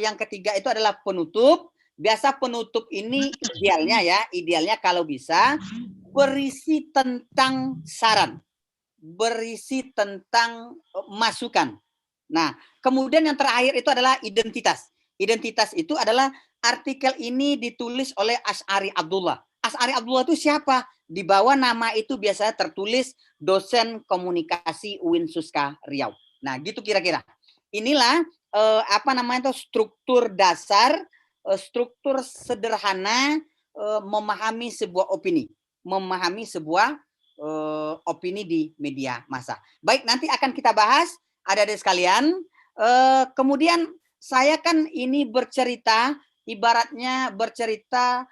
itu adalah penutup. Biasa penutup ini idealnya kalau bisa berisi tentang saran, berisi tentang masukan. Nah, kemudian yang terakhir itu adalah identitas. Identitas itu adalah artikel ini ditulis oleh Asy'ari Abdullah. Asy'ari Abdullah itu siapa? Di bawah nama itu biasanya tertulis dosen komunikasi UIN Suska Riau. Nah, gitu kira-kira. Inilah struktur dasar, struktur sederhana memahami sebuah opini, memahami sebuah opini di media massa. Baik, nanti akan kita bahas, adik-adik sekalian. Kemudian saya kan ini bercerita, ibaratnya bercerita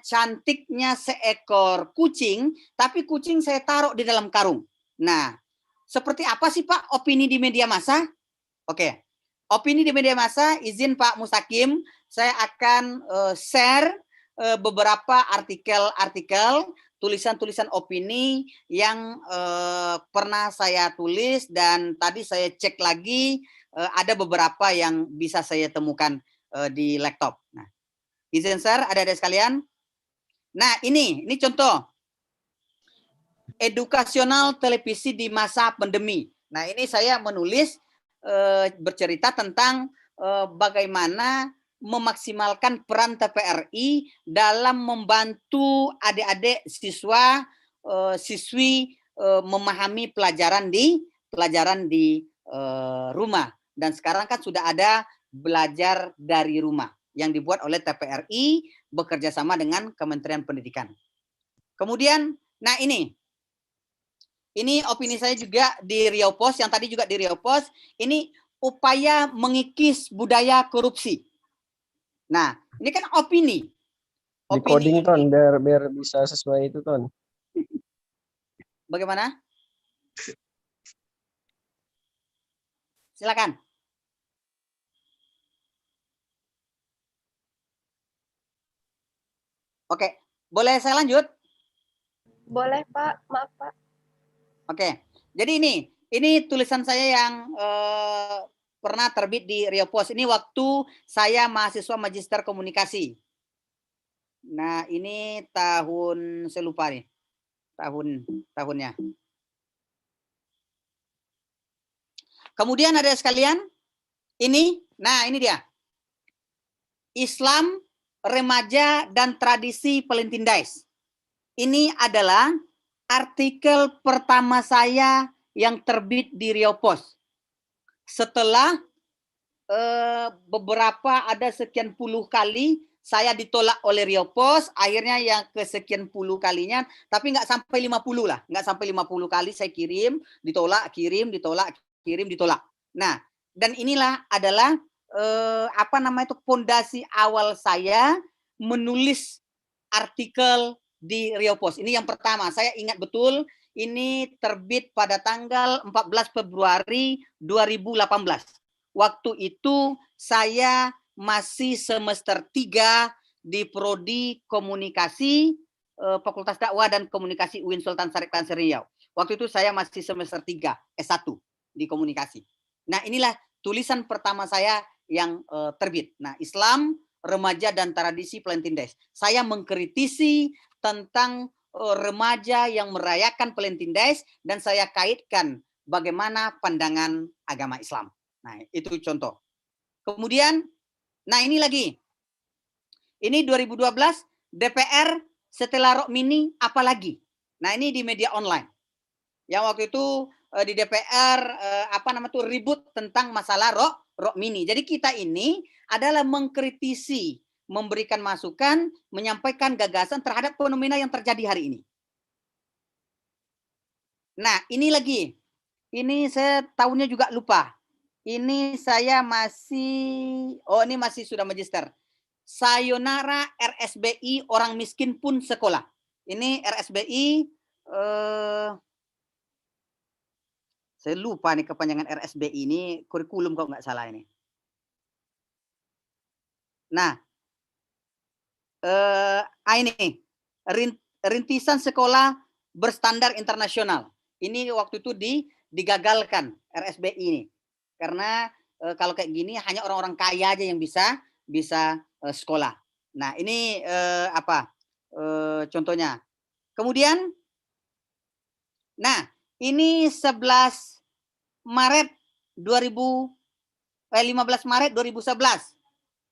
cantiknya seekor kucing, tapi kucing saya taruh di dalam karung. Nah, seperti apa sih Pak opini di media massa? Oke, opini di media massa, izin Pak Mustaqim, saya akan share beberapa artikel-artikel, tulisan-tulisan opini yang pernah saya tulis dan tadi saya cek lagi ada beberapa yang bisa saya temukan di laptop. Nah, izin share adik-adik sekalian. Nah, ini contoh edukasional televisi di masa pandemi. Nah, ini saya menulis bercerita tentang bagaimana memaksimalkan peran TVRI dalam membantu adik-adik siswi memahami pelajaran di rumah. Dan sekarang kan sudah ada belajar dari rumah yang dibuat oleh TVRI bekerja sama dengan Kementerian Pendidikan. Kemudian, Nah, ini opini saya juga di Riau Pos, yang tadi juga di Riau Pos, ini upaya mengikis budaya korupsi. Nah, ini kan opini. Di coding Ton, biar bisa sesuai itu Ton. Bagaimana? Silakan. Oke, boleh saya lanjut? Boleh Pak, maaf Pak. Oke, jadi ini tulisan saya yang pernah terbit di Riau Pos. Ini waktu saya mahasiswa Magister Komunikasi. Nah, ini tahun, saya lupa nih, tahunnya. Kemudian ada sekalian, ini dia. Islam, Remaja, dan Tradisi Pelentindais. Ini adalah artikel pertama saya yang terbit di Riau Pos. Setelah beberapa, ada sekian puluh kali saya ditolak oleh Riau Pos, akhirnya yang kesekian puluh kalinya, tapi nggak sampai 50 lah, nggak sampai 50 kali saya kirim, ditolak, kirim, ditolak, kirim, ditolak. Nah, dan inilah adalah fondasi awal saya menulis artikel di Riau Pos. Ini yang pertama, saya ingat betul, ini terbit pada tanggal 14 Februari 2018. Waktu itu saya masih semester 3 di Prodi Komunikasi, Fakultas Dakwah dan Komunikasi UIN Sultan Syarif Kanser Riau. Waktu itu saya masih semester 3, S1 di Komunikasi. Nah, inilah tulisan pertama saya yang terbit. Nah, Islam, Remaja, dan Tradisi Pelentindais. Saya mengkritisi tentang remaja yang merayakan Pelentindais dan saya kaitkan bagaimana pandangan agama Islam. Nah, itu contoh. Kemudian, nah ini lagi. Ini 2012 DPR setelah Rok Mini apalagi. Nah, ini di media online. Yang waktu itu di DPR ribut tentang masalah Rok Mini. Jadi kita ini adalah mengkritisi, memberikan masukan, menyampaikan gagasan terhadap fenomena yang terjadi hari ini. Nah, ini lagi. Ini saya tahunnya juga lupa. Ini saya masih, ini masih sudah magister. Sayonara RSBI orang miskin pun sekolah. Ini RSBI, saya lupa nih kepanjangan RSBI ini, kurikulum kalau nggak salah ini. Nah, ini rintisan sekolah berstandar internasional. Ini waktu itu digagalkan RSBI ini. Karena kalau kayak gini hanya orang-orang kaya aja yang bisa sekolah. Nah, ini contohnya. Kemudian, nah ini 15 Maret 2011.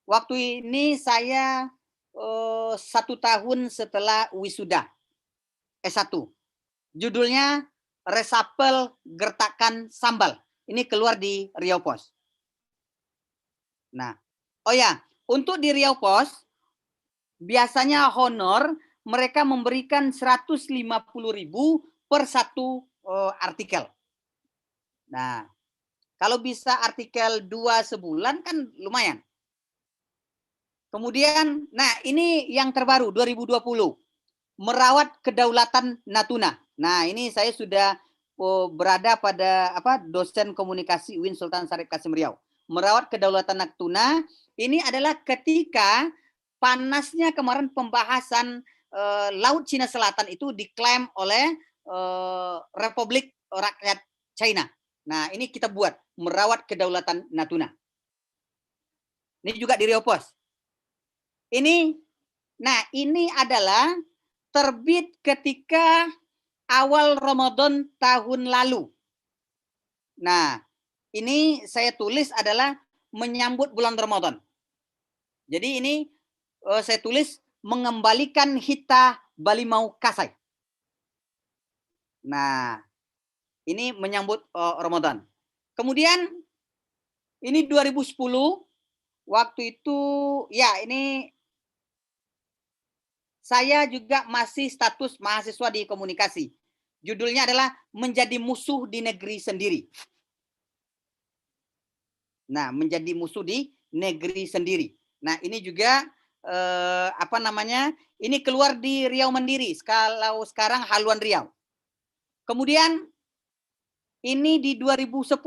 Waktu ini saya 1 tahun setelah wisuda S1. Judulnya Resapel Gertakan Sambal. Ini keluar di Riau Pos. Nah, untuk di Riau Pos, biasanya honor mereka memberikan 150.000 per satu artikel. Nah, kalau bisa artikel 2 sebulan kan lumayan. Kemudian, nah ini yang terbaru 2020. Merawat Kedaulatan Natuna. Nah, ini saya sudah berada pada dosen komunikasi UIN Sultan Syarif Qasim Riau. Merawat Kedaulatan Natuna ini adalah ketika panasnya kemarin pembahasan Laut Cina Selatan itu diklaim oleh Republik Rakyat China. Nah, ini kita buat merawat Kedaulatan Natuna. Ini juga di Riau Pos. Ini adalah terbit ketika awal Ramadan tahun lalu. Nah, ini saya tulis adalah menyambut bulan Ramadan. Jadi ini saya tulis mengembalikan Hita Balimau Kasai. Nah, ini menyambut Ramadan. Kemudian ini 2010, waktu itu ya ini saya juga masih status mahasiswa di komunikasi. Judulnya adalah Menjadi Musuh di Negeri Sendiri. Nah, menjadi musuh di negeri sendiri. Nah, ini juga ini keluar di Riau Mandiri. Kalau sekarang Haluan Riau. Kemudian ini di 2010.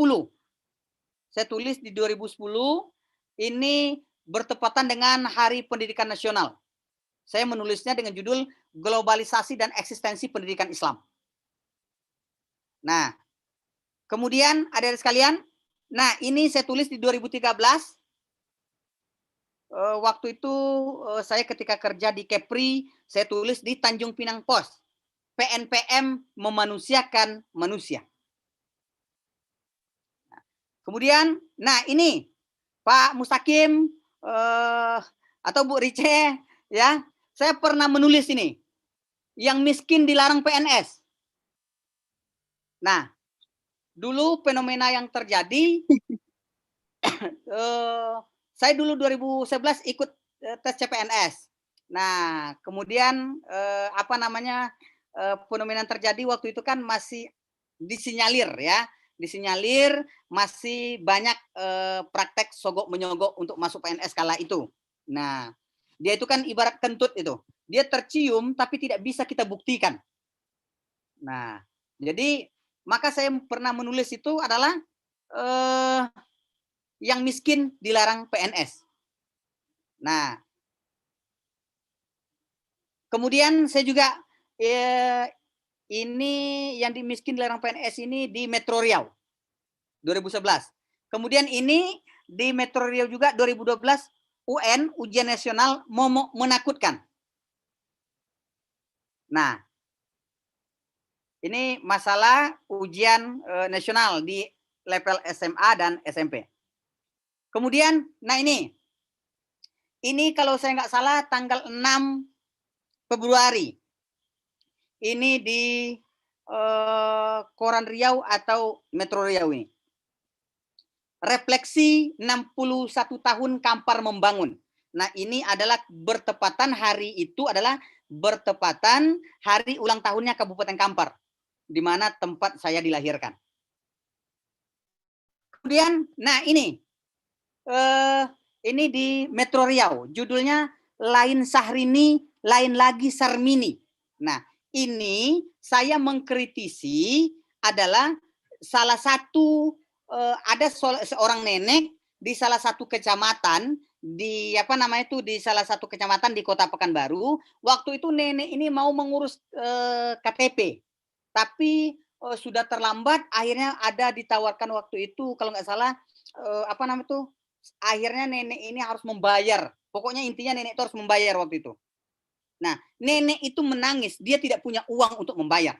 Saya tulis di 2010. Ini bertepatan dengan Hari Pendidikan Nasional. Saya menulisnya dengan judul Globalisasi dan Eksistensi Pendidikan Islam. Nah, kemudian adik-adik sekalian, nah ini saya tulis di 2013. Waktu itu saya ketika kerja di Kepri, saya tulis di Tanjung Pinang Pos. PNPM memanusiakan manusia. Kemudian, nah ini Pak Mustaqim atau Bu Rice, ya, saya pernah menulis ini, yang miskin dilarang PNS. Nah, dulu fenomena yang terjadi, saya dulu 2011 ikut tes CPNS. Nah, kemudian fenomena yang terjadi waktu itu kan masih disinyalir ya, disinyalir masih banyak praktek sogok menyogok untuk masuk PNS kala itu. Nah, dia itu kan ibarat kentut itu, dia tercium tapi tidak bisa kita buktikan. Nah, jadi maka saya pernah menulis itu adalah yang miskin dilarang PNS. Nah, kemudian saya juga ini yang miskin dilarang PNS ini di Metro Riau 2011. Kemudian ini di Metro Riau juga 2012 UN ujian nasional menakutkan. Nah, ini masalah ujian nasional di level SMA dan SMP. Kemudian, nah ini kalau saya nggak salah tanggal 6 Februari. Ini di Koran Riau atau Metro Riau ini. Refleksi 61 tahun Kampar membangun. Nah, ini adalah bertepatan hari itu adalah bertepatan hari ulang tahunnya Kabupaten Kampar, di mana tempat saya dilahirkan. Kemudian, nah ini di Metro Riau, judulnya Lain Syahrini, Lain Lagi Sarmini. Nah, ini saya mengkritisi adalah salah satu ada seorang nenek di salah satu kecamatan di di salah satu kecamatan di Kota Pekanbaru. Waktu itu nenek ini mau mengurus KTP, tapi sudah terlambat. Akhirnya ada ditawarkan waktu itu kalau nggak salah akhirnya nenek ini harus membayar. Pokoknya intinya nenek itu harus membayar waktu itu. Nah, nenek itu menangis, dia tidak punya uang untuk membayar.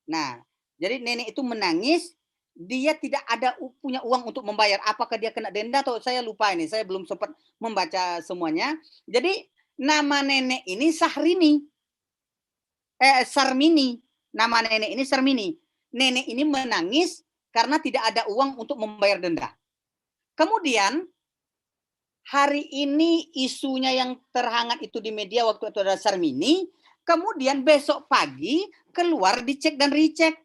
Nah, jadi nenek itu menangis, dia tidak ada punya uang untuk membayar. Apakah dia kena denda atau saya lupa ini, saya belum sempat membaca semuanya. Jadi nama nenek ini Sarmini. Nama nenek ini Sarmini. Nenek ini menangis karena tidak ada uang untuk membayar denda. Kemudian hari ini isunya yang terhangat itu di media waktu itu ada Sarmini. Kemudian besok pagi keluar dicek dan recheck.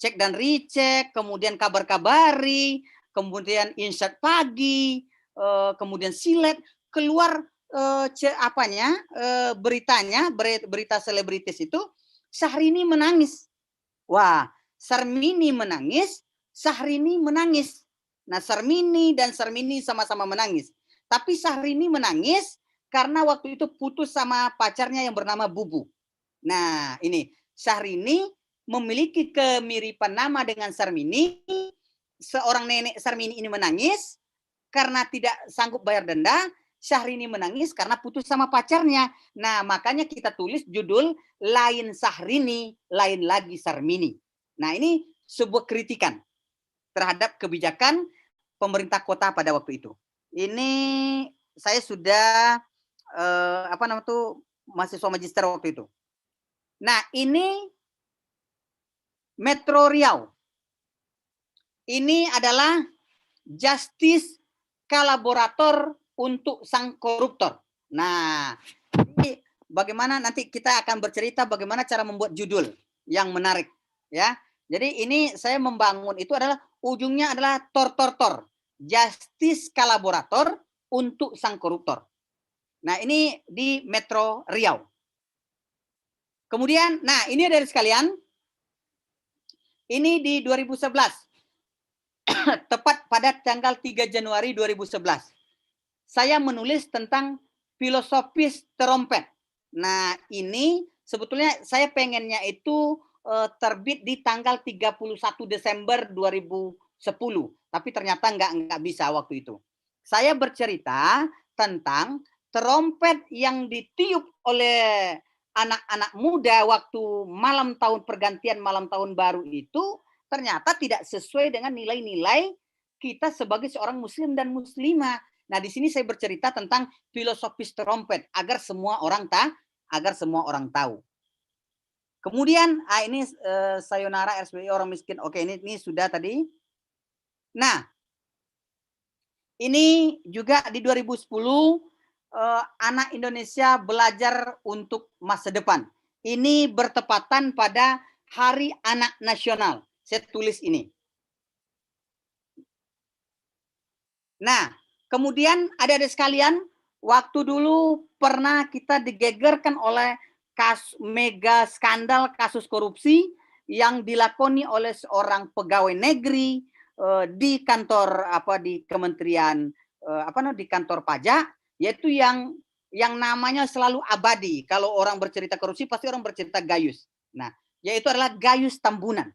Cek dan recheck, kemudian kabar-kabari, kemudian Insight Pagi, kemudian Silet, keluar beritanya, berita selebritis itu, Syahrini menangis. Wah, Sarmini menangis, Syahrini menangis. Nah, Sarmini dan Sarmini sama-sama menangis. Tapi Syahrini menangis karena waktu itu putus sama pacarnya yang bernama Bubu. Nah, ini Syahrini memiliki kemiripan nama dengan Sarmini. Seorang nenek Sarmini ini menangis karena tidak sanggup bayar denda. Syahrini menangis karena putus sama pacarnya. Nah, makanya kita tulis judul Lain Syahrini, Lain Lagi Sarmini. Nah, ini sebuah kritikan terhadap kebijakan pemerintah kota pada waktu itu. Ini saya sudah mahasiswa magister waktu itu. Nah, ini Metro Riau. Ini adalah justice kolaborator untuk sang koruptor. Nah, ini bagaimana nanti kita akan bercerita bagaimana cara membuat judul yang menarik, ya. Jadi ini saya membangun itu adalah ujungnya adalah tor, justice kolaborator untuk sang koruptor. Nah, ini di Metro Riau. Kemudian, nah ini dari sekalian, ini di 2011, tepat pada tanggal 3 Januari 2011. Saya menulis tentang filosofis terompet. Nah, ini sebetulnya saya pengennya itu terbit di tanggal 31 Desember 2010, tapi ternyata nggak bisa waktu itu. Saya bercerita tentang terompet yang ditiup oleh anak-anak muda waktu malam tahun pergantian malam tahun baru itu ternyata tidak sesuai dengan nilai-nilai kita sebagai seorang muslim dan muslimah. Nah, di sini saya bercerita tentang filosofis terompet agar semua orang tahu. Kemudian, ini sayonara RSBI orang miskin. Oke, ini sudah tadi. Nah, ini juga di 2010 anak Indonesia belajar untuk masa depan. Ini bertepatan pada Hari Anak Nasional. Saya tulis ini. Nah, kemudian adik-adik sekalian, waktu dulu pernah kita digegerkan oleh mega skandal kasus korupsi yang dilakoni oleh seorang pegawai negeri di kantor di kementerian di kantor pajak, yaitu yang namanya selalu abadi. Kalau orang bercerita korupsi pasti orang bercerita Gayus. Nah, yaitu adalah Gayus Tambunan.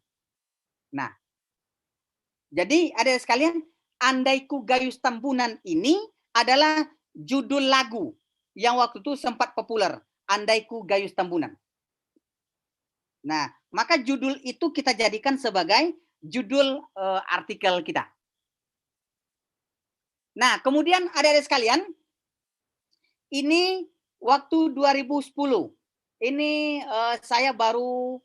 Nah, jadi adik sekalian, Andaiku Gayus Tambunan ini adalah judul lagu yang waktu itu sempat populer. Andaiku Gayus Tambunan. Nah, maka judul itu kita jadikan sebagai judul artikel kita. Nah, kemudian adik-adik sekalian, ini waktu 2010. Ini saya baru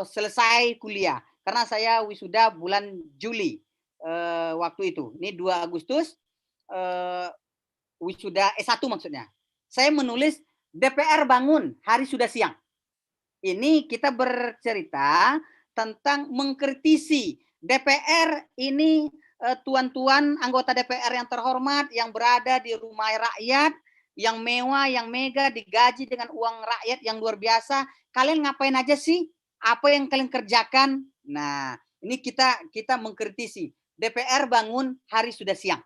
selesai kuliah karena saya wisuda bulan Juli waktu itu. Ini 2 Agustus wisuda S1 maksudnya. Saya menulis DPR bangun, hari sudah siang. Ini kita bercerita tentang mengkritisi DPR ini, tuan-tuan anggota DPR yang terhormat yang berada di rumah rakyat, yang mewah, yang mega, digaji dengan uang rakyat yang luar biasa. Kalian ngapain aja sih? Apa yang kalian kerjakan? Nah, ini kita mengkritisi DPR bangun, hari sudah siang.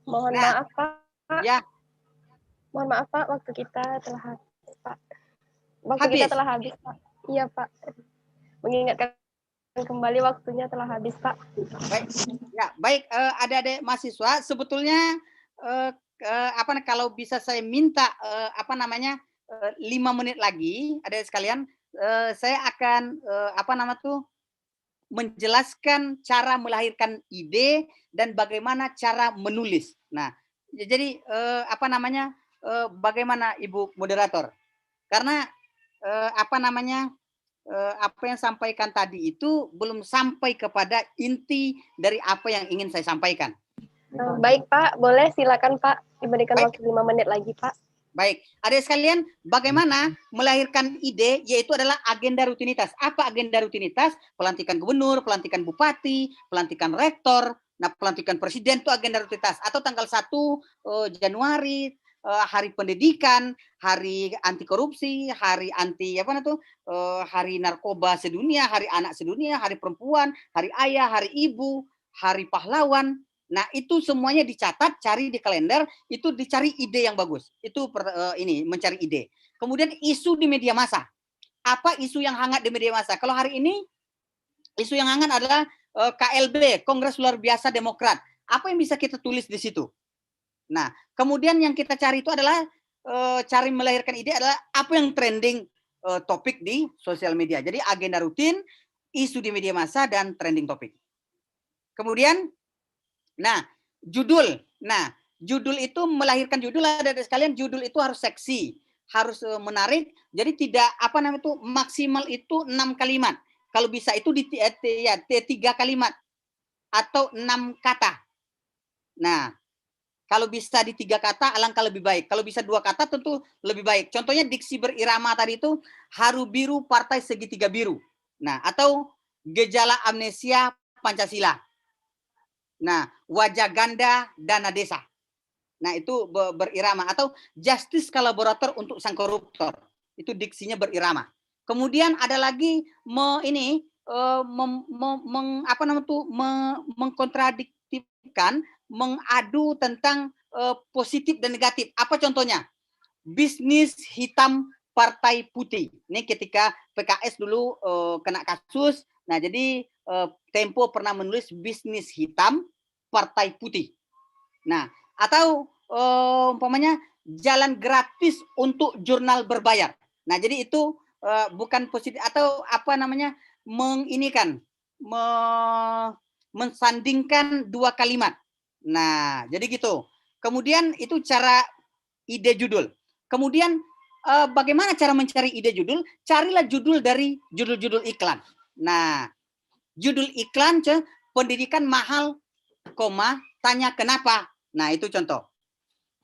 Mohon maaf, Pak. Ya. Mohon maaf, Pak, waktu kita telah habis, Pak. Kita telah habis, Pak. Iya, Pak. Mengingatkan kembali waktunya telah habis, Pak. Baik, ya, baik. Adik-adik mahasiswa, sebetulnya kalau bisa saya minta 5 menit lagi, adik sekalian, saya akan menjelaskan cara melahirkan ide dan bagaimana cara menulis. Nah, jadi bagaimana Ibu moderator? Karena apa yang sampaikan tadi itu belum sampai kepada inti dari apa yang ingin saya sampaikan. Baik, Pak, boleh silakan, Pak, diberikan waktu 5 menit lagi, Pak. Baik, adik sekalian, bagaimana melahirkan ide, yaitu adalah agenda rutinitas. Apa agenda rutinitas? Pelantikan gubernur, pelantikan bupati, pelantikan rektor, nah pelantikan presiden itu agenda rutinitas. Atau tanggal 1 Januari, hari pendidikan, hari anti korupsi, hari anti hari narkoba sedunia, hari anak sedunia, hari perempuan, hari ayah, hari ibu, hari pahlawan. Nah, itu semuanya dicatat, cari di kalender, itu dicari ide yang bagus. Itu mencari ide. Kemudian isu di media massa. Apa isu yang hangat di media massa? Kalau hari ini isu yang hangat adalah KLB, Kongres Luar Biasa Demokrat. Apa yang bisa kita tulis di situ? Nah, kemudian yang kita cari itu adalah cari melahirkan ide adalah apa yang trending topik di sosial media. Jadi agenda rutin, isu di media massa, dan trending topik. Kemudian judul. Nah, judul itu melahirkan judul, ada sekalian, judul itu harus seksi, harus menarik. Jadi tidak maksimal itu 6 kalimat. Kalau bisa itu 3 kalimat atau 6 kata. Nah, Kalau bisa di 3 kata, alangkah lebih baik. Kalau bisa 2 kata, tentu lebih baik. Contohnya diksi berirama tadi itu, haru biru partai segitiga biru. Nah, atau gejala amnesia Pancasila. Nah, wajah ganda dana desa. Nah, itu berirama. Atau justice kolaborator untuk sang koruptor. Itu diksinya berirama. Kemudian ada lagi mengkontradiktifkan, mengadu tentang positif dan negatif. Apa contohnya? Bisnis hitam partai putih. Ini ketika PKS dulu kena kasus. Nah, jadi Tempo pernah menulis bisnis hitam partai putih. Nah, atau umpamanya jalan gratis untuk jurnal berbayar. Nah, jadi itu bukan positif, atau apa namanya, mensandingkan 2 kalimat. Nah, jadi gitu. Kemudian itu cara ide judul. Kemudian bagaimana cara mencari ide judul? Carilah judul dari judul-judul iklan. Nah, judul iklan pendidikan mahal, tanya kenapa. Nah, itu contoh.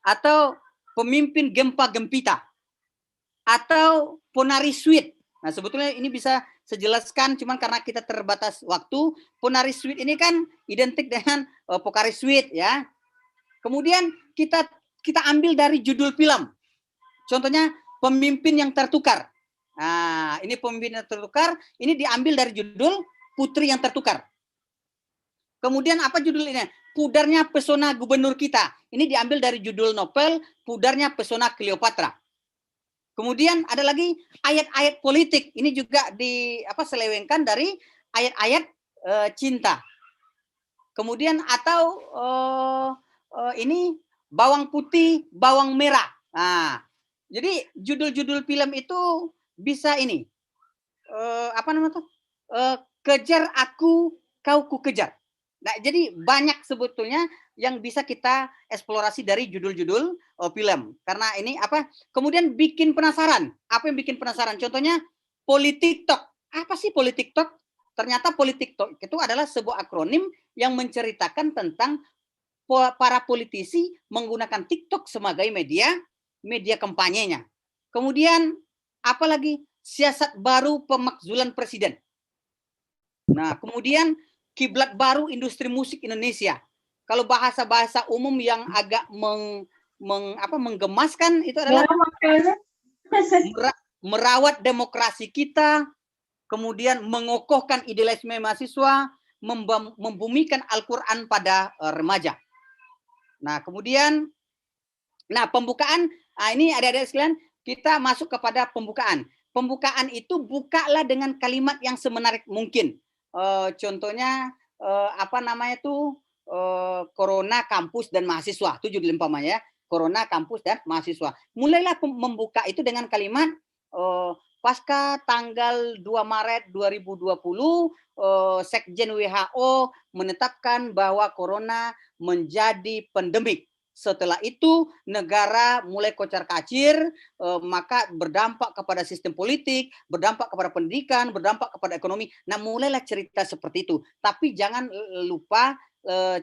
Atau pemimpin gempa gempita. Atau Ponari Sweet. Nah, sebetulnya ini bisa sejelaskan, cuman karena kita terbatas waktu. Ponari Sweet ini kan identik dengan Pocari Sweet ya. Kemudian kita ambil dari judul film. Contohnya Pemimpin yang Tertukar. Nah, ini Pemimpin yang Tertukar, ini diambil dari judul Putri yang Tertukar. Kemudian apa judul ini? Pudarnya Pesona Gubernur Kita. Ini diambil dari judul novel Pudarnya Pesona Cleopatra. Kemudian ada lagi ayat-ayat politik. Ini juga selewengkan dari ayat-ayat cinta. Kemudian atau ini bawang putih, bawang merah. Nah, jadi judul-judul film itu bisa ini kejar aku, kau ku kejar. Nah, jadi banyak sebetulnya yang bisa kita eksplorasi dari judul-judul film. Karena ini kemudian bikin penasaran. Apa yang bikin penasaran? Contohnya Politik Talk. Apa sih Politik Talk? Ternyata Politik Talk itu adalah sebuah akronim yang menceritakan tentang para politisi menggunakan TikTok sebagai media kampanyenya. Kemudian apalagi siasat baru pemakzulan presiden. Nah, kemudian kiblat baru industri musik Indonesia. Kalau bahasa-bahasa umum yang agak menggemaskan itu adalah merawat demokrasi kita, kemudian mengokohkan idealisme mahasiswa, membumikan Al-Quran pada remaja. Nah, kemudian pembukaan, ini adik-adik sekalian, kita masuk kepada pembukaan. Pembukaan itu bukalah dengan kalimat yang semenarik mungkin. Contohnya Corona kampus dan mahasiswa, itu judul umpamanya, Corona kampus dan mahasiswa. Mulailah membuka itu dengan kalimat pasca tanggal 2 Maret 2020 Sekjen WHO menetapkan bahwa corona menjadi pandemik. Setelah itu negara mulai kocar-kacir, maka berdampak kepada sistem politik, berdampak kepada pendidikan, berdampak kepada ekonomi. Nah, mulailah cerita seperti itu. Tapi jangan lupa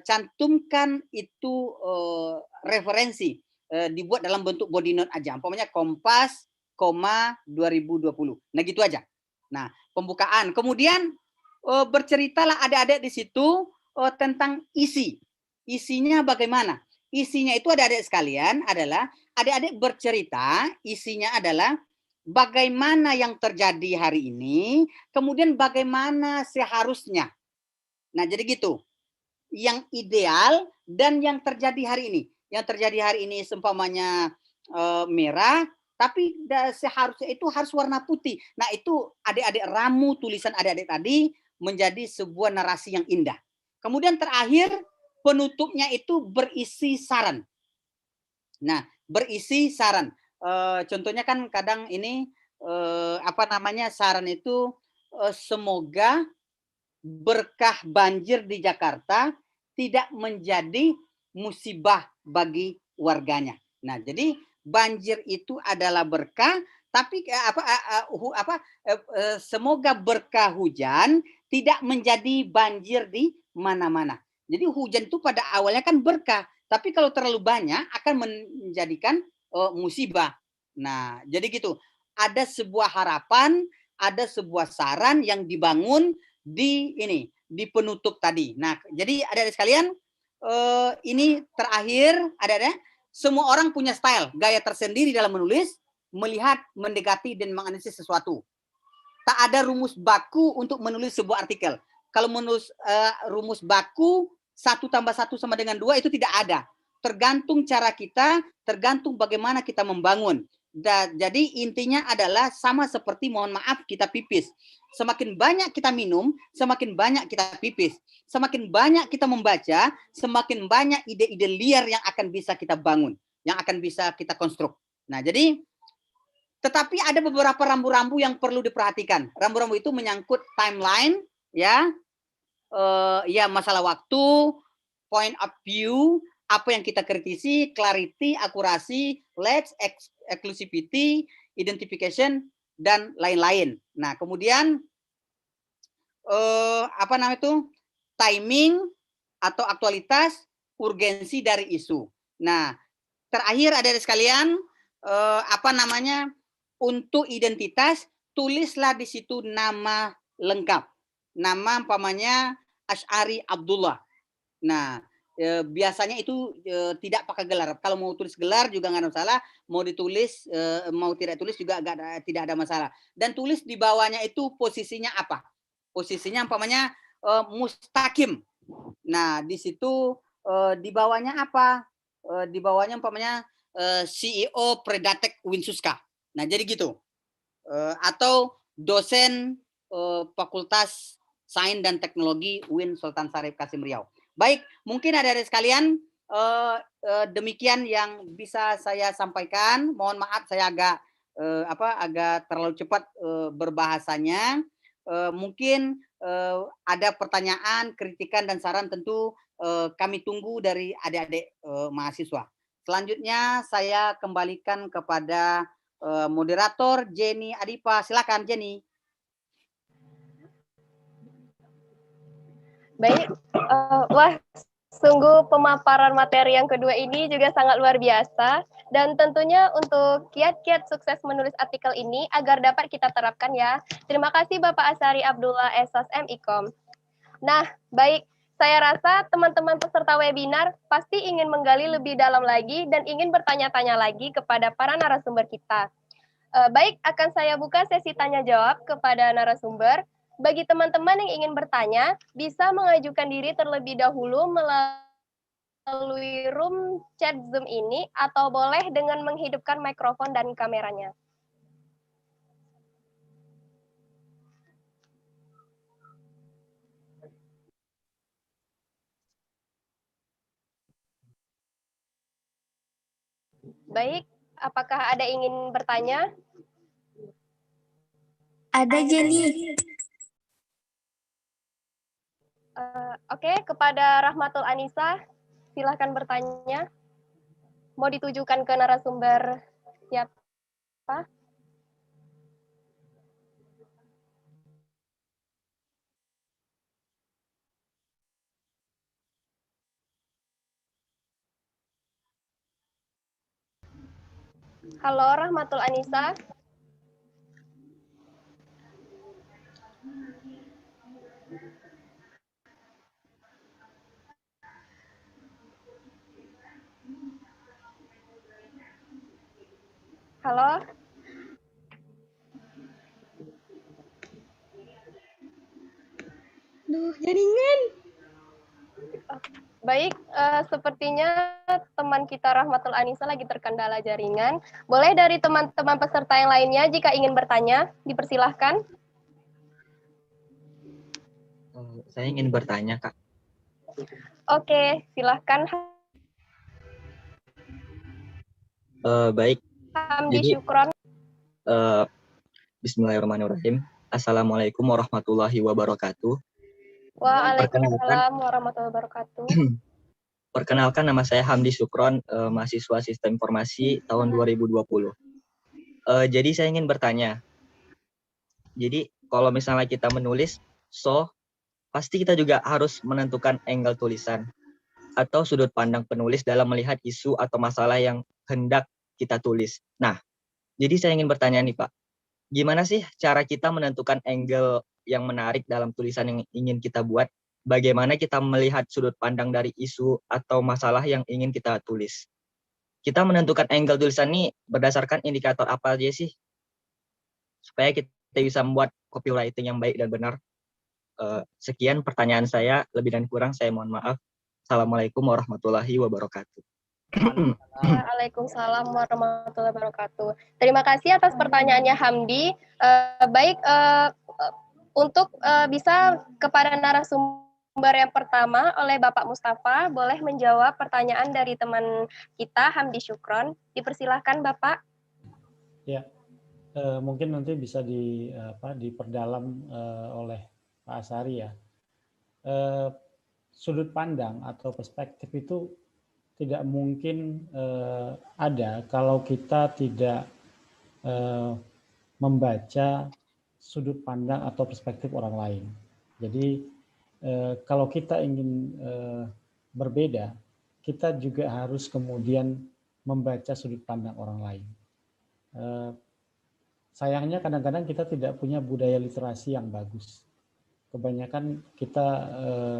cantumkan itu referensi, dibuat dalam bentuk body note aja. Umpamanya Kompas, 2020. Nah, gitu aja. Nah, pembukaan. Kemudian berceritalah adik-adik di situ tentang isi. Isinya bagaimana? Isinya itu adik-adik sekalian adalah adik-adik bercerita, isinya adalah bagaimana yang terjadi hari ini, kemudian bagaimana seharusnya. Nah, jadi gitu. Yang ideal dan yang terjadi hari ini. Yang terjadi hari ini seumpamanya merah, tapi seharusnya itu harus warna putih. Nah, itu adik-adik ramu tulisan adik-adik tadi menjadi sebuah narasi yang indah. Kemudian terakhir, penutupnya itu berisi saran. Nah, berisi saran. Contohnya kan kadang ini saran itu semoga berkah banjir di Jakarta tidak menjadi musibah bagi warganya. Nah, jadi banjir itu adalah berkah, tapi semoga berkah hujan tidak menjadi banjir di mana-mana. Jadi hujan itu pada awalnya kan berkah, Tapi kalau terlalu banyak akan menjadikan musibah. Nah, jadi gitu. Ada sebuah harapan, ada sebuah saran yang dibangun di penutup tadi. Nah, jadi adik-adik sekalian, ini terakhir, adik-adik, semua orang punya style, gaya tersendiri dalam menulis, melihat, mendekati, dan menganalisis sesuatu. Tak ada rumus baku untuk menulis sebuah artikel. Kalau menulis rumus baku 1 tambah 1 sama dengan 2 itu tidak ada. Tergantung cara kita, tergantung bagaimana kita membangun. Jadi intinya adalah sama seperti, mohon maaf, kita pipis. Semakin banyak kita minum, semakin banyak kita pipis. Semakin banyak kita membaca, semakin banyak ide-ide liar yang akan bisa kita bangun, yang akan bisa kita konstruk. Nah, jadi tetapi ada beberapa rambu-rambu yang perlu diperhatikan. Rambu-rambu itu menyangkut timeline, ya, masalah waktu, point of view, apa yang kita kritisi, clarity, akurasi, lex, exclusivity, identification, dan lain-lain. Nah, kemudian timing atau aktualitas, urgensi dari isu. Nah, terakhir adik-adik sekalian, untuk identitas, tulislah di situ nama lengkap. Nama umpamanya Asy'ari Abdullah. Nah, biasanya itu tidak pakai gelar. Kalau mau tulis gelar juga nggak ada masalah. Mau ditulis, mau tidak tulis juga tidak ada masalah. Dan tulis di bawahnya itu posisinya apa? Posisinya umpamanya mustaqim. Nah, di situ di bawahnya apa? Di bawahnya umpamanya CEO Predatek Winsuska. Nah, jadi gitu. Atau dosen Fakultas Sains dan Teknologi UIN Sultan Syarif Kasim Riau. Baik, mungkin adik-adik sekalian, demikian yang bisa saya sampaikan. Mohon maaf saya agak terlalu cepat berbahasanya. Mungkin ada pertanyaan, kritikan, dan saran tentu kami tunggu dari adik-adik mahasiswa. Selanjutnya saya kembalikan kepada moderator Jenny Adipa. Silakan Jenny. Baik, wah, sungguh pemaparan materi yang kedua ini juga sangat luar biasa, dan tentunya untuk kiat-kiat sukses menulis artikel ini agar dapat kita terapkan ya. Terima kasih Bapak Asy'ari Abdullah SOS MIKOM. Nah, baik, saya rasa teman-teman peserta webinar pasti ingin menggali lebih dalam lagi dan ingin bertanya-tanya lagi kepada para narasumber kita. Baik, akan saya buka sesi tanya-jawab kepada narasumber. Bagi teman-teman yang ingin bertanya, bisa mengajukan diri terlebih dahulu melalui room chat Zoom ini, atau boleh dengan menghidupkan mikrofon dan kameranya. Baik, apakah ada ingin bertanya? Ada, Jenny. Oke, kepada Rahmatul Anissa, silahkan bertanya. Mau ditujukan ke narasumber siapa? Halo, Rahmatul Anissa. Halo. Duh, jaringan. Baik, sepertinya teman kita Rahmatul Anissa lagi terkendala jaringan. Boleh dari teman-teman peserta yang lainnya jika ingin bertanya, dipersilahkan. Saya ingin bertanya, Kak. Oke, silahkan. Baik. Hamdi Jadi, Syukron. Bismillahirrahmanirrahim. Assalamualaikum warahmatullahi wabarakatuh. Waalaikumsalam warahmatullahi wabarakatuh. Perkenalkan, nama saya Hamdi Syukron, mahasiswa Sistem Informasi tahun 2020. Jadi saya ingin bertanya. Jadi kalau misalnya kita menulis, pasti kita juga harus menentukan angle tulisan. atau sudut pandang penulis dalam melihat isu atau masalah yang hendak kita tulis. Nah, jadi saya ingin bertanya nih Pak, gimana sih cara kita menentukan angle yang menarik dalam tulisan yang ingin kita buat? Bagaimana kita melihat sudut pandang dari isu atau masalah yang ingin kita tulis? Kita menentukan angle tulisan ini berdasarkan indikator apa aja sih? Supaya kita bisa membuat copywriting yang baik dan benar. Sekian pertanyaan saya, lebih dan kurang saya mohon maaf. Assalamualaikum warahmatullahi wabarakatuh. Waalaikumsalam warahmatullahi wabarakatuh. Terima kasih atas pertanyaannya Hamdi. Baik, untuk bisa kepada narasumber yang pertama oleh Bapak Mustafa, boleh menjawab pertanyaan dari teman kita Hamdi Syukron. Dipersilahkan Bapak. Ya, mungkin nanti bisa diperdalam oleh Pak Asari ya. Sudut pandang atau perspektif itu tidak mungkin ada kalau kita tidak membaca sudut pandang atau perspektif orang lain. Jadi kalau kita ingin berbeda, kita juga harus kemudian membaca sudut pandang orang lain. Sayangnya kadang-kadang kita tidak punya budaya literasi yang bagus. Kebanyakan kita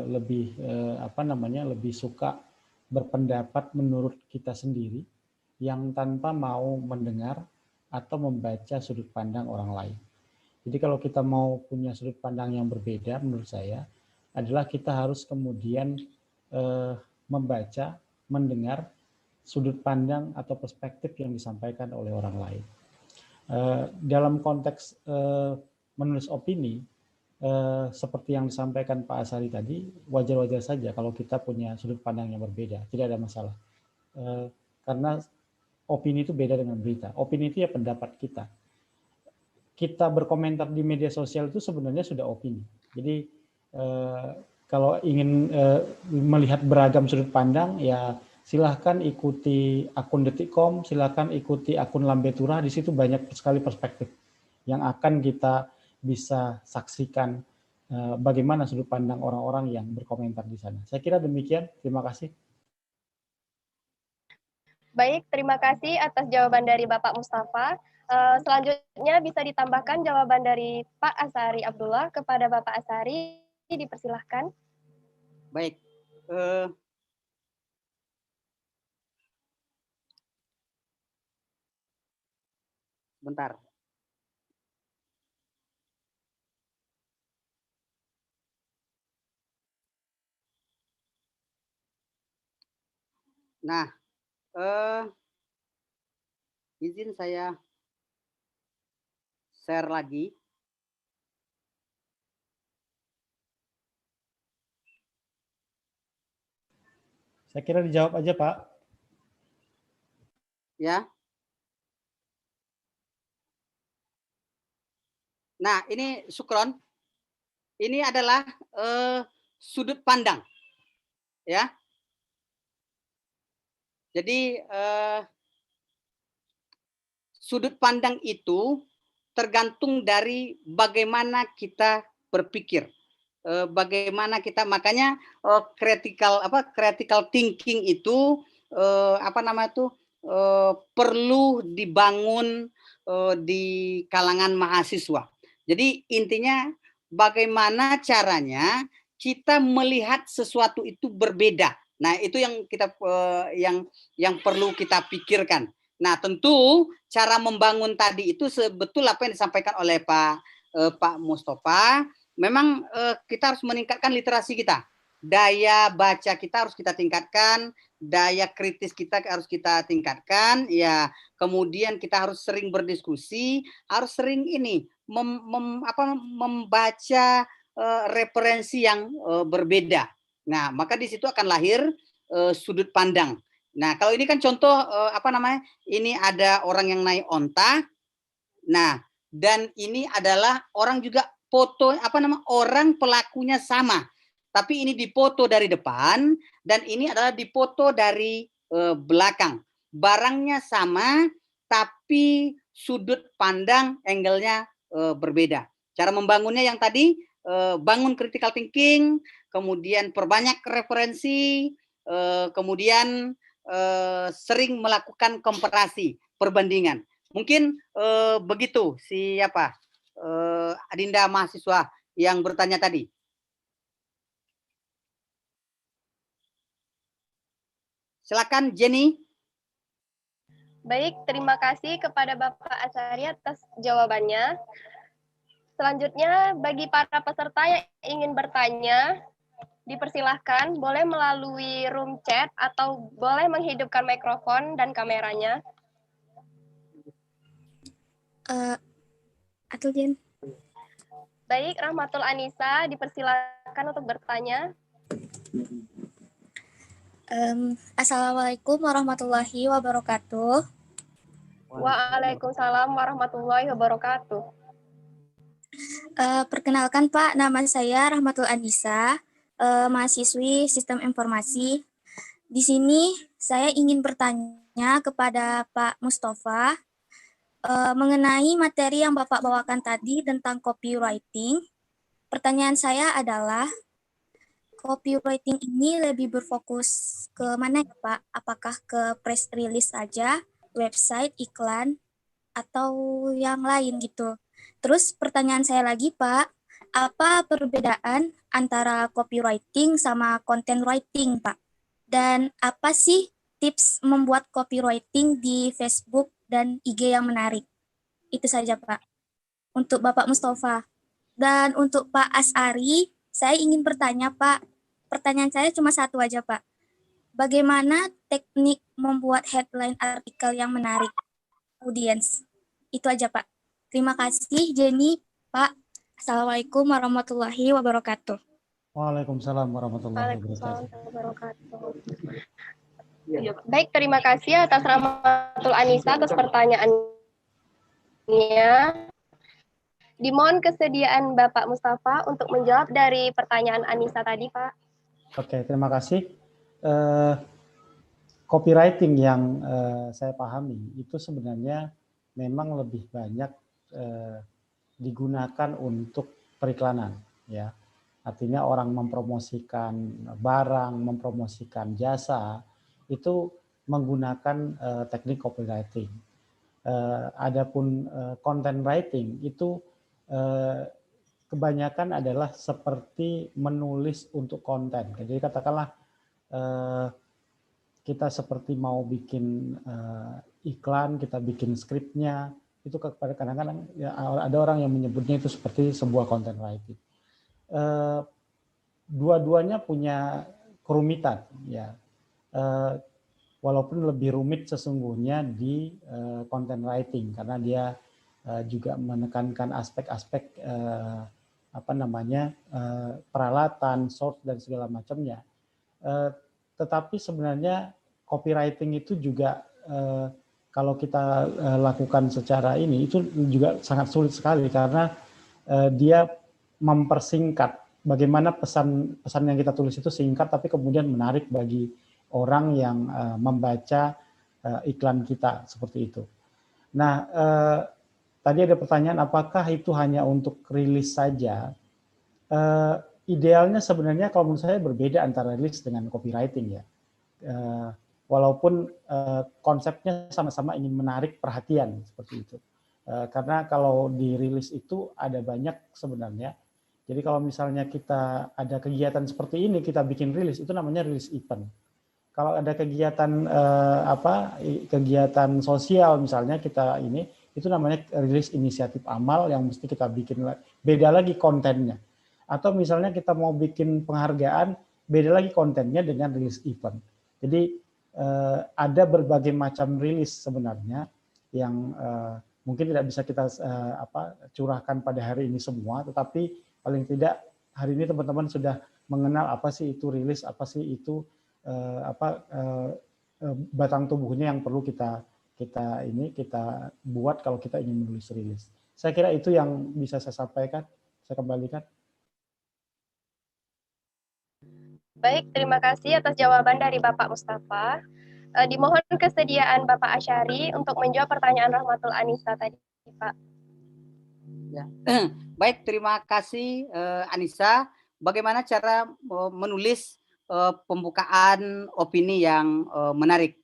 lebih lebih suka berpendapat menurut kita sendiri yang tanpa mau mendengar atau membaca sudut pandang orang lain. Jadi kalau kita mau punya sudut pandang yang berbeda, menurut saya adalah kita harus kemudian membaca, mendengar sudut pandang atau perspektif yang disampaikan oleh orang lain. Dalam konteks menulis opini, seperti yang disampaikan Pak Asari tadi, wajar-wajar saja kalau kita punya sudut pandang yang berbeda, tidak ada masalah. Karena opini itu beda dengan berita. Opini itu ya pendapat kita. Kita berkomentar di media sosial itu sebenarnya sudah opini. Jadi kalau ingin melihat beragam sudut pandang, ya silahkan ikuti akun Detik.com, silahkan ikuti akun Lambe Tura, di situ banyak sekali perspektif yang akan kita bisa saksikan bagaimana sudut pandang orang-orang yang berkomentar di sana. Saya kira demikian. Terima kasih. Baik, terima kasih atas jawaban dari Bapak Mustafa. Selanjutnya bisa ditambahkan jawaban dari Pak Asari Abdullah kepada Bapak Asari. Dipersilahkan. Baik. Bentar. Nah, izin saya share lagi. Saya kira dijawab aja, Pak. Ya. Nah, ini Syukron. Ini adalah sudut pandang. Ya. Jadi sudut pandang itu tergantung dari bagaimana kita berpikir, bagaimana kita, makanya critical thinking itu perlu dibangun di kalangan mahasiswa. Jadi intinya bagaimana caranya kita melihat sesuatu itu berbeda. Nah, itu yang kita yang perlu kita pikirkan. Nah, tentu cara membangun tadi itu sebetul apa yang disampaikan oleh Pak Mustafa. Memang kita harus meningkatkan literasi kita. Daya baca kita harus kita tingkatkan, daya kritis kita harus kita tingkatkan. Ya, kemudian kita harus sering berdiskusi, harus sering membaca referensi yang berbeda. Nah, maka di situ akan lahir sudut pandang. Nah, kalau ini kan contoh ini ada orang yang naik onta. Nah, dan ini adalah orang juga foto orang pelakunya sama. Tapi ini dipoto dari depan dan ini adalah dipoto dari belakang. Barangnya sama tapi sudut pandang angle-nya berbeda. Cara membangunnya yang tadi bangun critical thinking, kemudian perbanyak referensi, kemudian sering melakukan komparasi, perbandingan. Mungkin begitu siapa Adinda mahasiswa yang bertanya tadi. Silakan Jenny. Baik, terima kasih kepada Bapak Asyari atas jawabannya. Selanjutnya, bagi para peserta yang ingin bertanya, dipersilahkan boleh melalui room chat atau boleh menghidupkan mikrofon dan kameranya. Atau Jen. Baik, Rahmatul Anissa, dipersilakan untuk bertanya. Assalamualaikum warahmatullahi wabarakatuh. Waalaikumsalam warahmatullahi wabarakatuh. Perkenalkan Pak, nama saya Rahmatul Anissa, mahasiswi Sistem Informasi. Di sini saya ingin bertanya kepada Pak Mustafa mengenai materi yang Bapak bawakan tadi tentang copywriting. Pertanyaan saya adalah, copywriting ini lebih berfokus ke mana ya Pak? Apakah ke press release saja, website, iklan, atau yang lain gitu? Terus pertanyaan saya lagi Pak, apa perbedaan antara copywriting sama content writing Pak? Dan apa sih tips membuat copywriting di Facebook dan IG yang menarik? Itu saja Pak. Untuk Bapak Mustafa. Dan untuk Pak Asari, saya ingin bertanya Pak. Pertanyaan saya cuma satu aja Pak. Bagaimana teknik membuat headline artikel yang menarik audiens? Itu aja Pak. Terima kasih Jenny, Pak. Assalamualaikum warahmatullahi wabarakatuh. Waalaikumsalam warahmatullahi wabarakatuh. Baik, terima kasih atas Rahmatul Anissa atas pertanyaannya. Dimohon kesediaan Bapak Mustafa untuk menjawab dari pertanyaan Anissa tadi, Pak. Oke, terima kasih. Copywriting yang saya pahami itu sebenarnya memang lebih banyak digunakan untuk periklanan, ya. Artinya orang mempromosikan barang, mempromosikan jasa itu menggunakan teknik copywriting. Adapun content writing itu kebanyakan adalah seperti menulis untuk konten. Jadi katakanlah kita seperti mau bikin iklan, kita bikin skripnya, itu kadang-kadang ya, ada orang yang menyebutnya itu seperti sebuah content writing. Dua-duanya punya kerumitan, ya. Walaupun lebih rumit sesungguhnya di content writing karena dia juga menekankan aspek-aspek peralatan, source dan segala macamnya. Tetapi sebenarnya copywriting itu juga kalau kita lakukan secara ini itu juga sangat sulit sekali karena dia mempersingkat bagaimana pesan yang kita tulis itu singkat tapi kemudian menarik bagi orang yang membaca iklan kita seperti itu. Nah, tadi ada pertanyaan apakah itu hanya untuk rilis saja? Idealnya sebenarnya kalau menurut saya berbeda antara rilis dengan copywriting ya. Walaupun konsepnya sama-sama ingin menarik perhatian seperti itu. Karena kalau di rilis itu ada banyak sebenarnya. Jadi kalau misalnya kita ada kegiatan seperti ini kita bikin rilis itu namanya rilis event. Kalau ada kegiatan kegiatan sosial misalnya kita ini itu namanya rilis inisiatif amal yang mesti kita bikin beda lagi kontennya. Atau misalnya kita mau bikin penghargaan beda lagi kontennya dengan rilis event. Jadi ada berbagai macam rilis sebenarnya yang mungkin tidak bisa kita curahkan pada hari ini semua, tetapi paling tidak hari ini teman-teman sudah mengenal apa sih itu rilis, apa sih itu batang tubuhnya yang perlu kita buat kalau kita ingin menulis rilis. Saya kira itu yang bisa saya sampaikan. Saya kembalikan. Baik, terima kasih atas jawaban dari Bapak Mustafa. Dimohon kesediaan Bapak Asyari untuk menjawab pertanyaan Rahmatul Anissa tadi, Pak. Ya. Baik, terima kasih Anissa. Bagaimana cara menulis pembukaan opini yang menarik.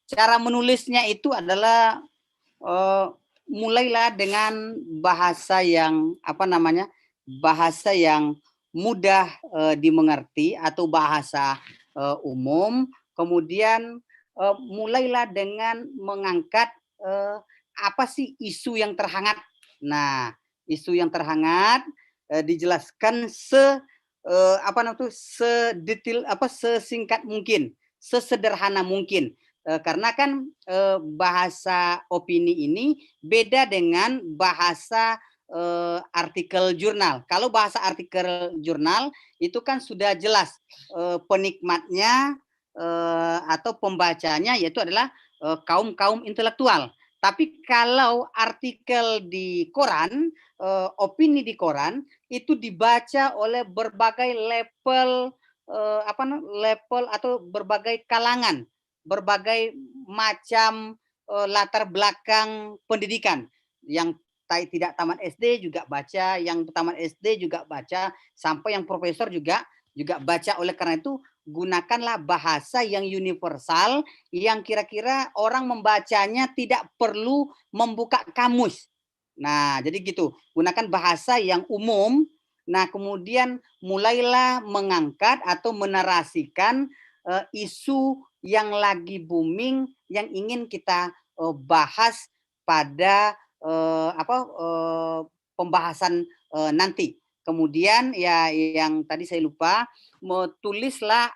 Cara menulisnya itu adalah mulailah dengan bahasa yang bahasa yang mudah dimengerti atau bahasa umum. Kemudian mulailah dengan mengangkat apa sih isu yang terhangat. Nah, isu yang terhangat dijelaskan sedetail sesingkat mungkin, sesederhana mungkin. Karena kan bahasa opini ini beda dengan bahasa artikel jurnal. Kalau bahasa artikel jurnal itu kan sudah jelas penikmatnya atau pembacanya yaitu adalah kaum intelektual. Tapi kalau artikel di koran, opini di koran itu dibaca oleh berbagai level level atau berbagai kalangan, berbagai macam latar belakang pendidikan. Yang tidak tamat SD juga baca, yang tamat SD juga baca, sampai yang profesor juga baca. Oleh karena itu gunakanlah bahasa yang universal, yang kira-kira orang membacanya tidak perlu membuka kamus. Nah, jadi gitu. Gunakan bahasa yang umum. Nah, kemudian mulailah mengangkat atau menarasikan isu yang lagi booming, yang ingin kita bahas pada pembahasan nanti. Kemudian ya yang tadi saya lupa, tulislah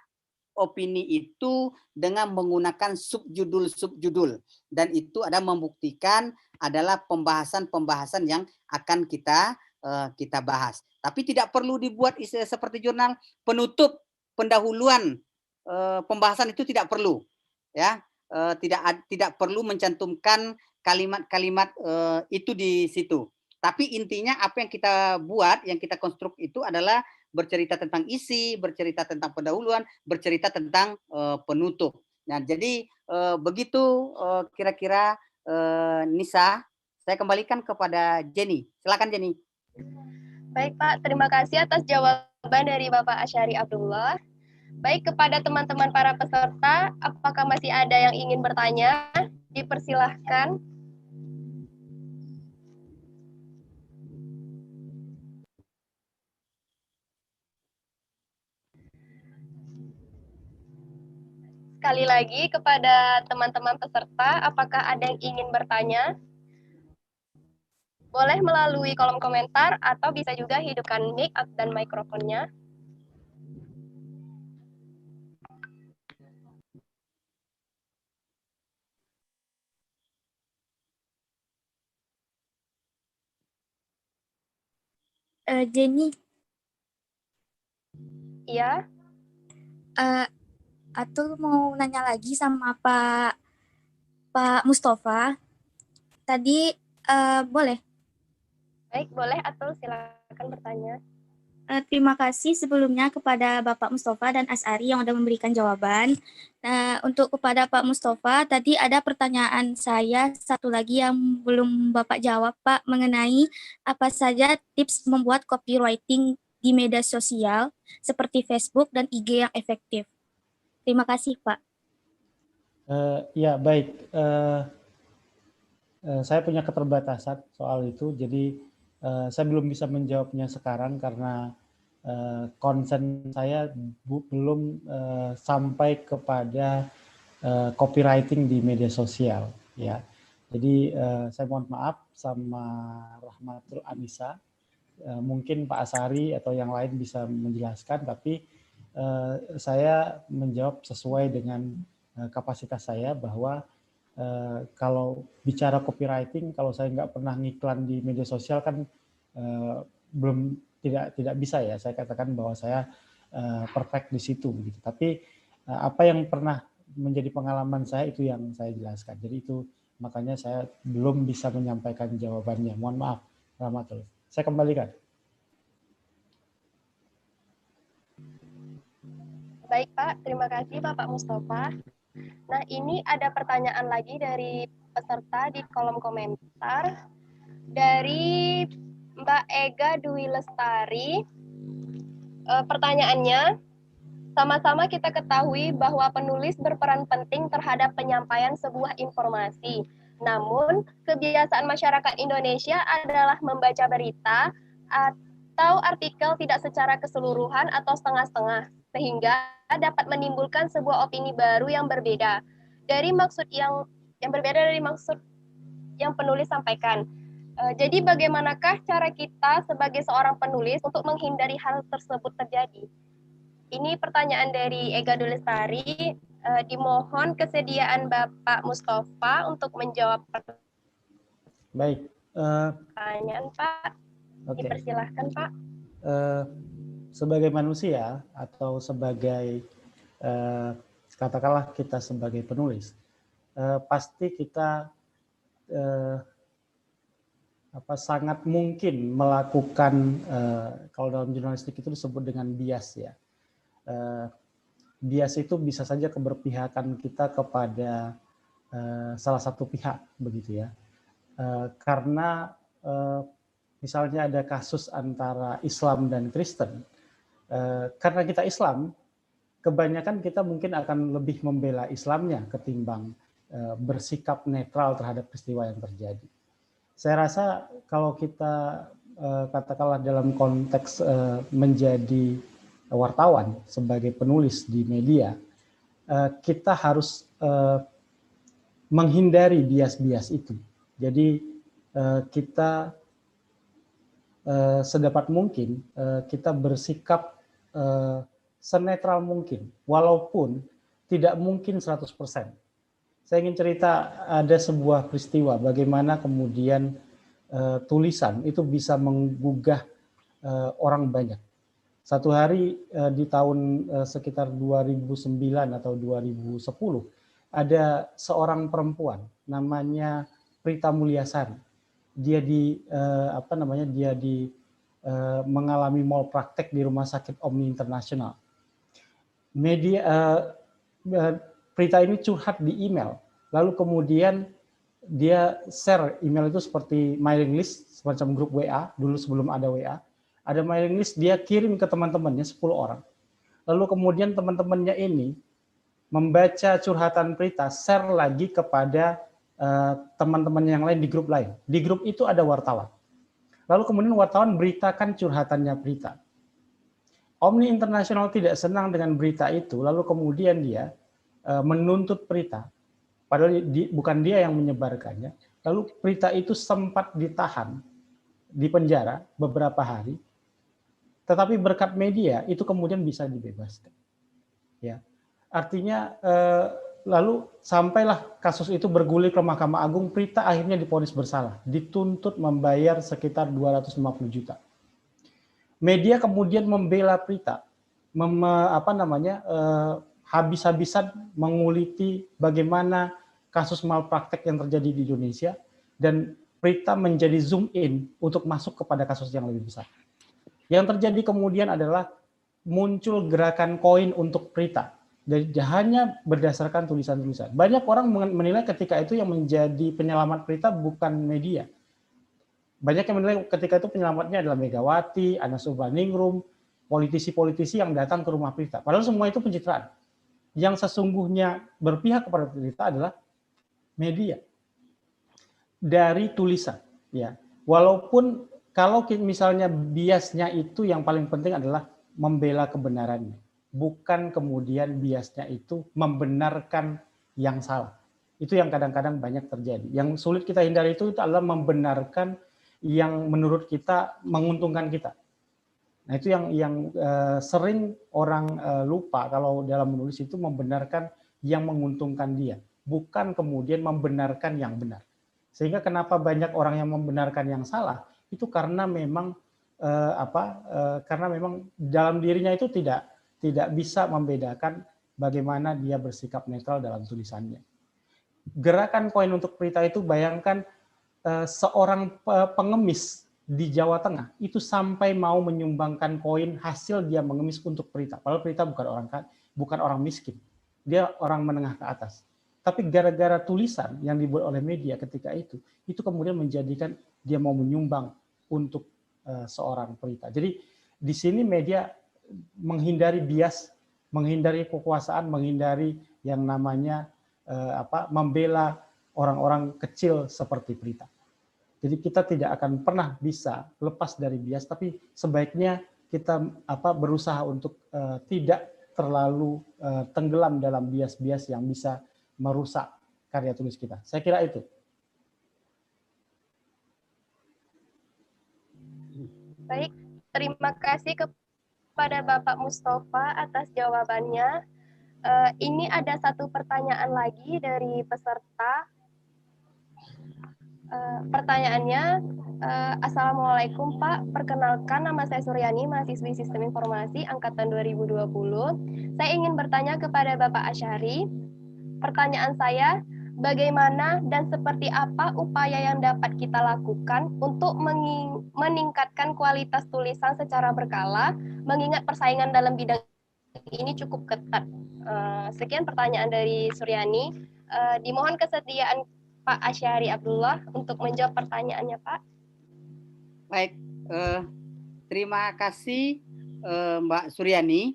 opini itu dengan menggunakan subjudul, dan itu ada membuktikan adalah pembahasan yang akan kita bahas. Tapi tidak perlu dibuat seperti jurnal penutup, pendahuluan pembahasan itu tidak perlu, ya. Tidak perlu mencantumkan kalimat-kalimat itu di situ. Tapi intinya apa yang kita buat, yang kita konstruk itu adalah bercerita tentang isi, bercerita tentang pendahuluan, bercerita tentang penutup. Nah, jadi begitu kira-kira Nisa. Saya kembalikan kepada Jenny. Silakan Jenny. Baik Pak, terima kasih atas jawaban dari Bapak Asyari Abdullah. Baik, kepada teman-teman para peserta, apakah masih ada yang ingin bertanya? Dipersilahkan. Sekali lagi kepada teman-teman peserta, apakah ada yang ingin bertanya? Boleh melalui kolom komentar atau bisa juga hidupkan mic dan mikrofonnya. Jenny. Iya. Atul mau nanya lagi sama Pak Mustafa. Tadi boleh? Baik, boleh Atul, silakan bertanya. Terima kasih sebelumnya kepada Bapak Mustafa dan Asari yang sudah memberikan jawaban. Untuk kepada Pak Mustafa, tadi ada pertanyaan saya satu lagi yang belum Bapak jawab, Pak, mengenai apa saja tips membuat copywriting di media sosial seperti Facebook dan IG yang efektif. Terima kasih, Pak. Ya, baik. Saya punya keterbatasan soal itu, jadi saya belum bisa menjawabnya sekarang karena konsen saya belum sampai kepada copywriting di media sosial, ya. Jadi saya mohon maaf sama Rahmatul Anissa. Mungkin Pak Asari atau yang lain bisa menjelaskan, tapi saya menjawab sesuai dengan kapasitas saya bahwa kalau bicara copywriting, kalau saya nggak pernah ngiklan di media sosial kan belum tidak bisa ya. Saya katakan bahwa saya perfect di situ. Gitu. Tapi apa yang pernah menjadi pengalaman saya itu yang saya jelaskan. Jadi itu makanya saya belum bisa menyampaikan jawabannya. Mohon maaf, Rahmatul. Saya kembalikan. Baik Pak, terima kasih Bapak Mustafa. Nah, ini ada pertanyaan lagi dari peserta di kolom komentar. Dari Mbak Ega Dwi Lestari. Pertanyaannya, Sama-sama kita ketahui bahwa penulis berperan penting terhadap penyampaian sebuah informasi. Namun, kebiasaan masyarakat Indonesia adalah membaca berita atau artikel tidak secara keseluruhan atau setengah-setengah, sehingga dapat menimbulkan sebuah opini baru yang berbeda dari maksud yang berbeda dari maksud yang penulis sampaikan. Jadi bagaimanakah cara kita sebagai seorang penulis untuk menghindari hal tersebut terjadi? Ini pertanyaan dari Ega Dulestari. Dimohon kesediaan Bapak Mustafa untuk menjawab Baik. pertanyaan, Pak. Oke. Dipersilahkan, Pak. Sebagai manusia atau sebagai katakanlah kita sebagai penulis, pasti kita sangat mungkin melakukan kalau dalam jurnalistik itu disebut dengan bias ya. Bias itu bisa saja keberpihakan kita kepada salah satu pihak begitu ya. Karena misalnya ada kasus antara Islam dan Kristen, karena kita Islam, kebanyakan kita mungkin akan lebih membela Islamnya ketimbang bersikap netral terhadap peristiwa yang terjadi. Saya rasa kalau kita katakanlah dalam konteks menjadi wartawan sebagai penulis di media, kita harus menghindari bias-bias itu. Jadi kita sedapat mungkin kita bersikap senetral mungkin, walaupun tidak mungkin 100%. Saya ingin cerita ada sebuah peristiwa bagaimana kemudian tulisan itu bisa menggugah orang banyak. Satu hari di tahun sekitar 2009 atau 2010 ada seorang perempuan namanya Prita Mulyasari. Dia mengalami malpraktek di Rumah Sakit Omni Internasional. Prita ini curhat di email, lalu kemudian dia share email itu seperti mailing list, semacam grup WA, dulu sebelum ada WA. Ada mailing list, dia kirim ke teman-temannya 10 orang. Lalu kemudian teman-temannya ini membaca curhatan Prita, share lagi kepada teman-teman yang lain di grup lain. Di grup itu ada wartawan. Lalu kemudian wartawan beritakan curhatannya Prita. Omni Internasional tidak senang dengan berita itu, lalu kemudian dia menuntut Prita, padahal bukan dia yang menyebarkannya. Lalu Prita itu sempat ditahan di penjara beberapa hari, tetapi berkat media itu kemudian bisa dibebaskan. Ya, artinya lalu sampailah kasus itu bergulir ke Mahkamah Agung. Prita akhirnya divonis bersalah, dituntut membayar sekitar 250 juta. Media kemudian membela Prita, habis-habisan menguliti bagaimana kasus malpraktek yang terjadi di Indonesia, dan Prita menjadi zoom in untuk masuk kepada kasus yang lebih besar. Yang terjadi kemudian adalah muncul gerakan koin untuk Prita, hanya berdasarkan tulisan-tulisan. Banyak orang menilai ketika itu yang menjadi penyelamat Prita bukan media. Banyak yang menilai ketika itu penyelamatnya adalah Megawati, Anas Urbaningrum, politisi-politisi yang datang ke rumah Prita. Padahal semua itu pencitraan. Yang sesungguhnya berpihak kepada Prita adalah media dari tulisan, ya. Walaupun kalau misalnya biasnya itu yang paling penting adalah membela kebenarannya, bukan kemudian biasnya itu membenarkan yang salah. Itu yang kadang-kadang banyak terjadi. Yang sulit kita hindari itu adalah membenarkan yang menurut kita menguntungkan kita. Nah, itu yang sering orang lupa kalau dalam menulis itu membenarkan yang menguntungkan dia, bukan kemudian membenarkan yang benar. Sehingga kenapa banyak orang yang membenarkan yang salah itu karena memang karena memang dalam dirinya itu tidak bisa membedakan bagaimana dia bersikap netral dalam tulisannya. Gerakan koin untuk Prita itu, bayangkan seorang pengemis di Jawa Tengah itu sampai mau menyumbangkan koin hasil dia mengemis untuk Prita. Padahal Prita bukan orang miskin, dia orang menengah ke atas. Tapi gara-gara tulisan yang dibuat oleh media ketika itu kemudian menjadikan dia mau menyumbang untuk seorang Prita. Jadi di sini media menghindari bias, menghindari kekuasaan, menghindari yang namanya membela orang-orang kecil seperti Prita. Jadi kita tidak akan pernah bisa lepas dari bias, tapi sebaiknya kita berusaha untuk tidak terlalu tenggelam dalam bias-bias yang bisa merusak karya tulis kita. Saya kira itu. Baik, terima kasih kepada Bapak Mustafa atas jawabannya. Ini ada satu pertanyaan lagi dari peserta. Pertanyaannya, Assalamualaikum Pak, perkenalkan nama saya Suryani, mahasiswi Sistem Informasi Angkatan 2020. Saya ingin bertanya kepada Bapak Asyari. Pertanyaan saya, bagaimana dan seperti apa upaya yang dapat kita lakukan untuk meningkatkan kualitas tulisan secara berkala, mengingat persaingan dalam bidang ini cukup ketat. Sekian pertanyaan dari Suryani. Dimohon kesediaan Pak Asyari Abdullah untuk menjawab pertanyaannya, Pak. Baik, terima kasih Mbak Suryani.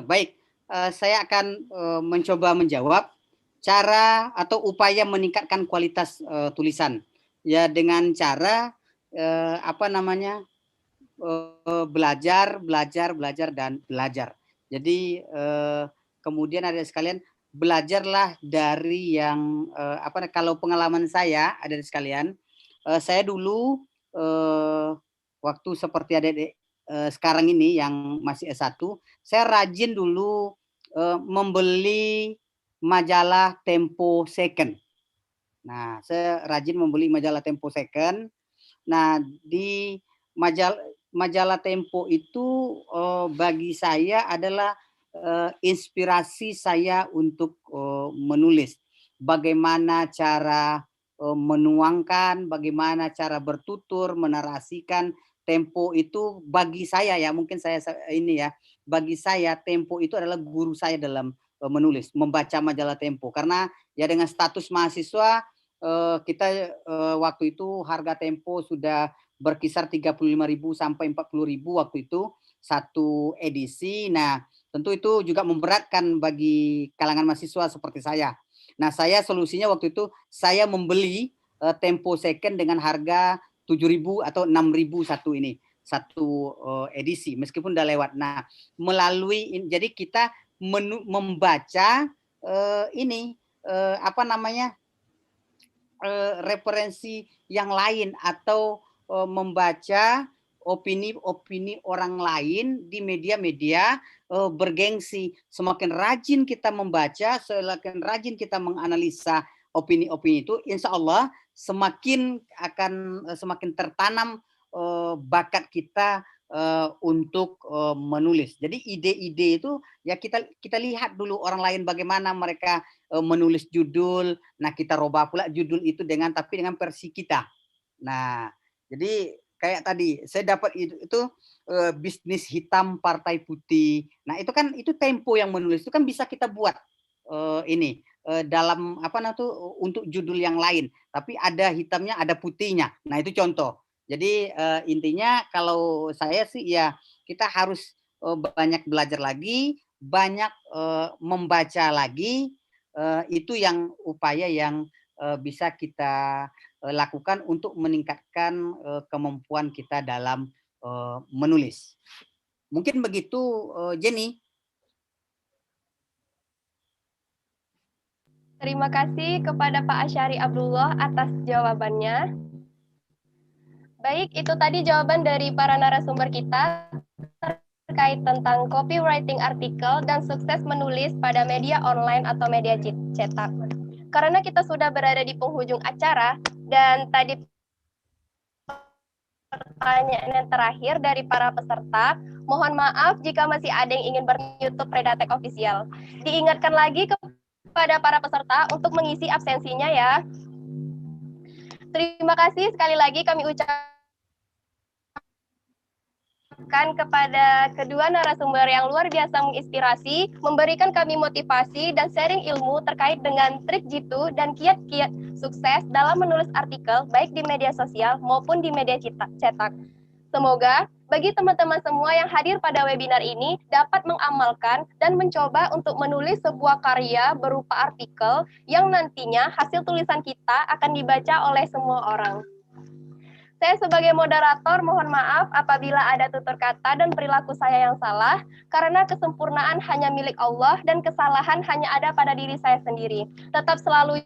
Baik, saya akan mencoba menjawab cara atau upaya meningkatkan kualitas tulisan. Ya dengan cara belajar dan belajar. Jadi kemudian ada sekalian, belajarlah dari yang kalau pengalaman saya ada sekalian, saya dulu waktu seperti adik-adik sekarang ini yang masih S1, saya rajin dulu membeli majalah Tempo Second. Nah, saya rajin membeli majalah Tempo Second. Nah, di majalah Tempo itu bagi saya adalah inspirasi saya untuk menulis. Bagaimana cara menuangkan, bagaimana cara bertutur, menarasikan. Tempo itu bagi saya ya, mungkin saya ini ya, bagi saya Tempo itu adalah guru saya dalam menulis, membaca majalah Tempo. Karena ya dengan status mahasiswa, kita waktu itu harga Tempo sudah berkisar 35.000 sampai 40.000 waktu itu satu edisi. Nah, tentu itu juga memberatkan bagi kalangan mahasiswa seperti saya. Nah, saya solusinya waktu itu saya membeli Tempo Second dengan harga 7.000 atau 6.000 satu edisi, meskipun udah lewat. Nah, jadi kita membaca referensi yang lain atau membaca opini orang lain di media-media bergengsi. Semakin rajin kita membaca, semakin rajin kita menganalisa opini-opini itu, insya Allah semakin tertanam bakat kita untuk menulis. Jadi ide-ide itu ya kita lihat dulu orang lain bagaimana mereka menulis judul. Nah, kita robah pula judul itu dengan versi kita. Nah, jadi kayak tadi saya dapat itu bisnis hitam partai putih. Nah, itu Tempo yang menulis, itu kan bisa kita buat dalam untuk judul yang lain, tapi ada hitamnya ada putihnya. Nah, itu contoh. Jadi intinya kalau saya sih ya kita harus banyak belajar lagi, banyak membaca lagi. Itu yang upaya yang bisa kita lakukan untuk meningkatkan kemampuan kita dalam menulis. Mungkin begitu, Jenny. Terima kasih kepada Pak Asyari Abdullah atas jawabannya. Baik, itu tadi jawaban dari para narasumber kita terkait tentang copywriting artikel dan sukses menulis pada media online atau media cetak. Karena kita sudah berada di penghujung acara, dan tadi pertanyaan yang terakhir dari para peserta, mohon maaf jika masih ada yang ingin YouTube Predatek Official. Diingatkan lagi kepada para peserta untuk mengisi absensinya ya. Terima kasih sekali lagi kami ucapkan kepada kedua narasumber yang luar biasa menginspirasi, memberikan kami motivasi dan sharing ilmu terkait dengan trik jitu dan kiat-kiat sukses dalam menulis artikel baik di media sosial maupun di media cetak. Semoga bagi teman-teman semua yang hadir pada webinar ini dapat mengamalkan dan mencoba untuk menulis sebuah karya berupa artikel yang nantinya hasil tulisan kita akan dibaca oleh semua orang. Saya sebagai moderator mohon maaf apabila ada tutur kata dan perilaku saya yang salah, karena kesempurnaan hanya milik Allah dan kesalahan hanya ada pada diri saya sendiri. Tetap selalu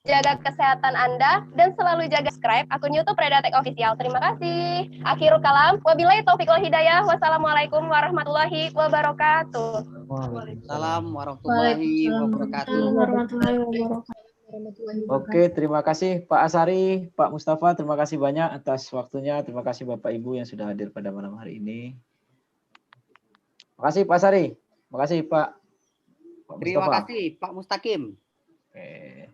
jaga kesehatan Anda dan selalu jaga subscribe akun YouTube Predatek Official. Terima kasih. Akhirul kalam. Wabillahi taufiq wal hidayah. Wassalamualaikum warahmatullahi wabarakatuh. Waalaikumsalam warahmatullahi wabarakatuh. Oke, terima kasih Pak Asari, Pak Mustafa, terima kasih banyak atas waktunya. Terima kasih Bapak Ibu yang sudah hadir pada malam hari ini. Terima kasih Pak Asari, terima kasih Pak Mustafa. Terima kasih Pak Mustaqim. Oke.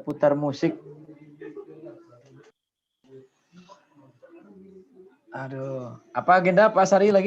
Putar musik. Aduh, apa agenda Pak Asari lagi?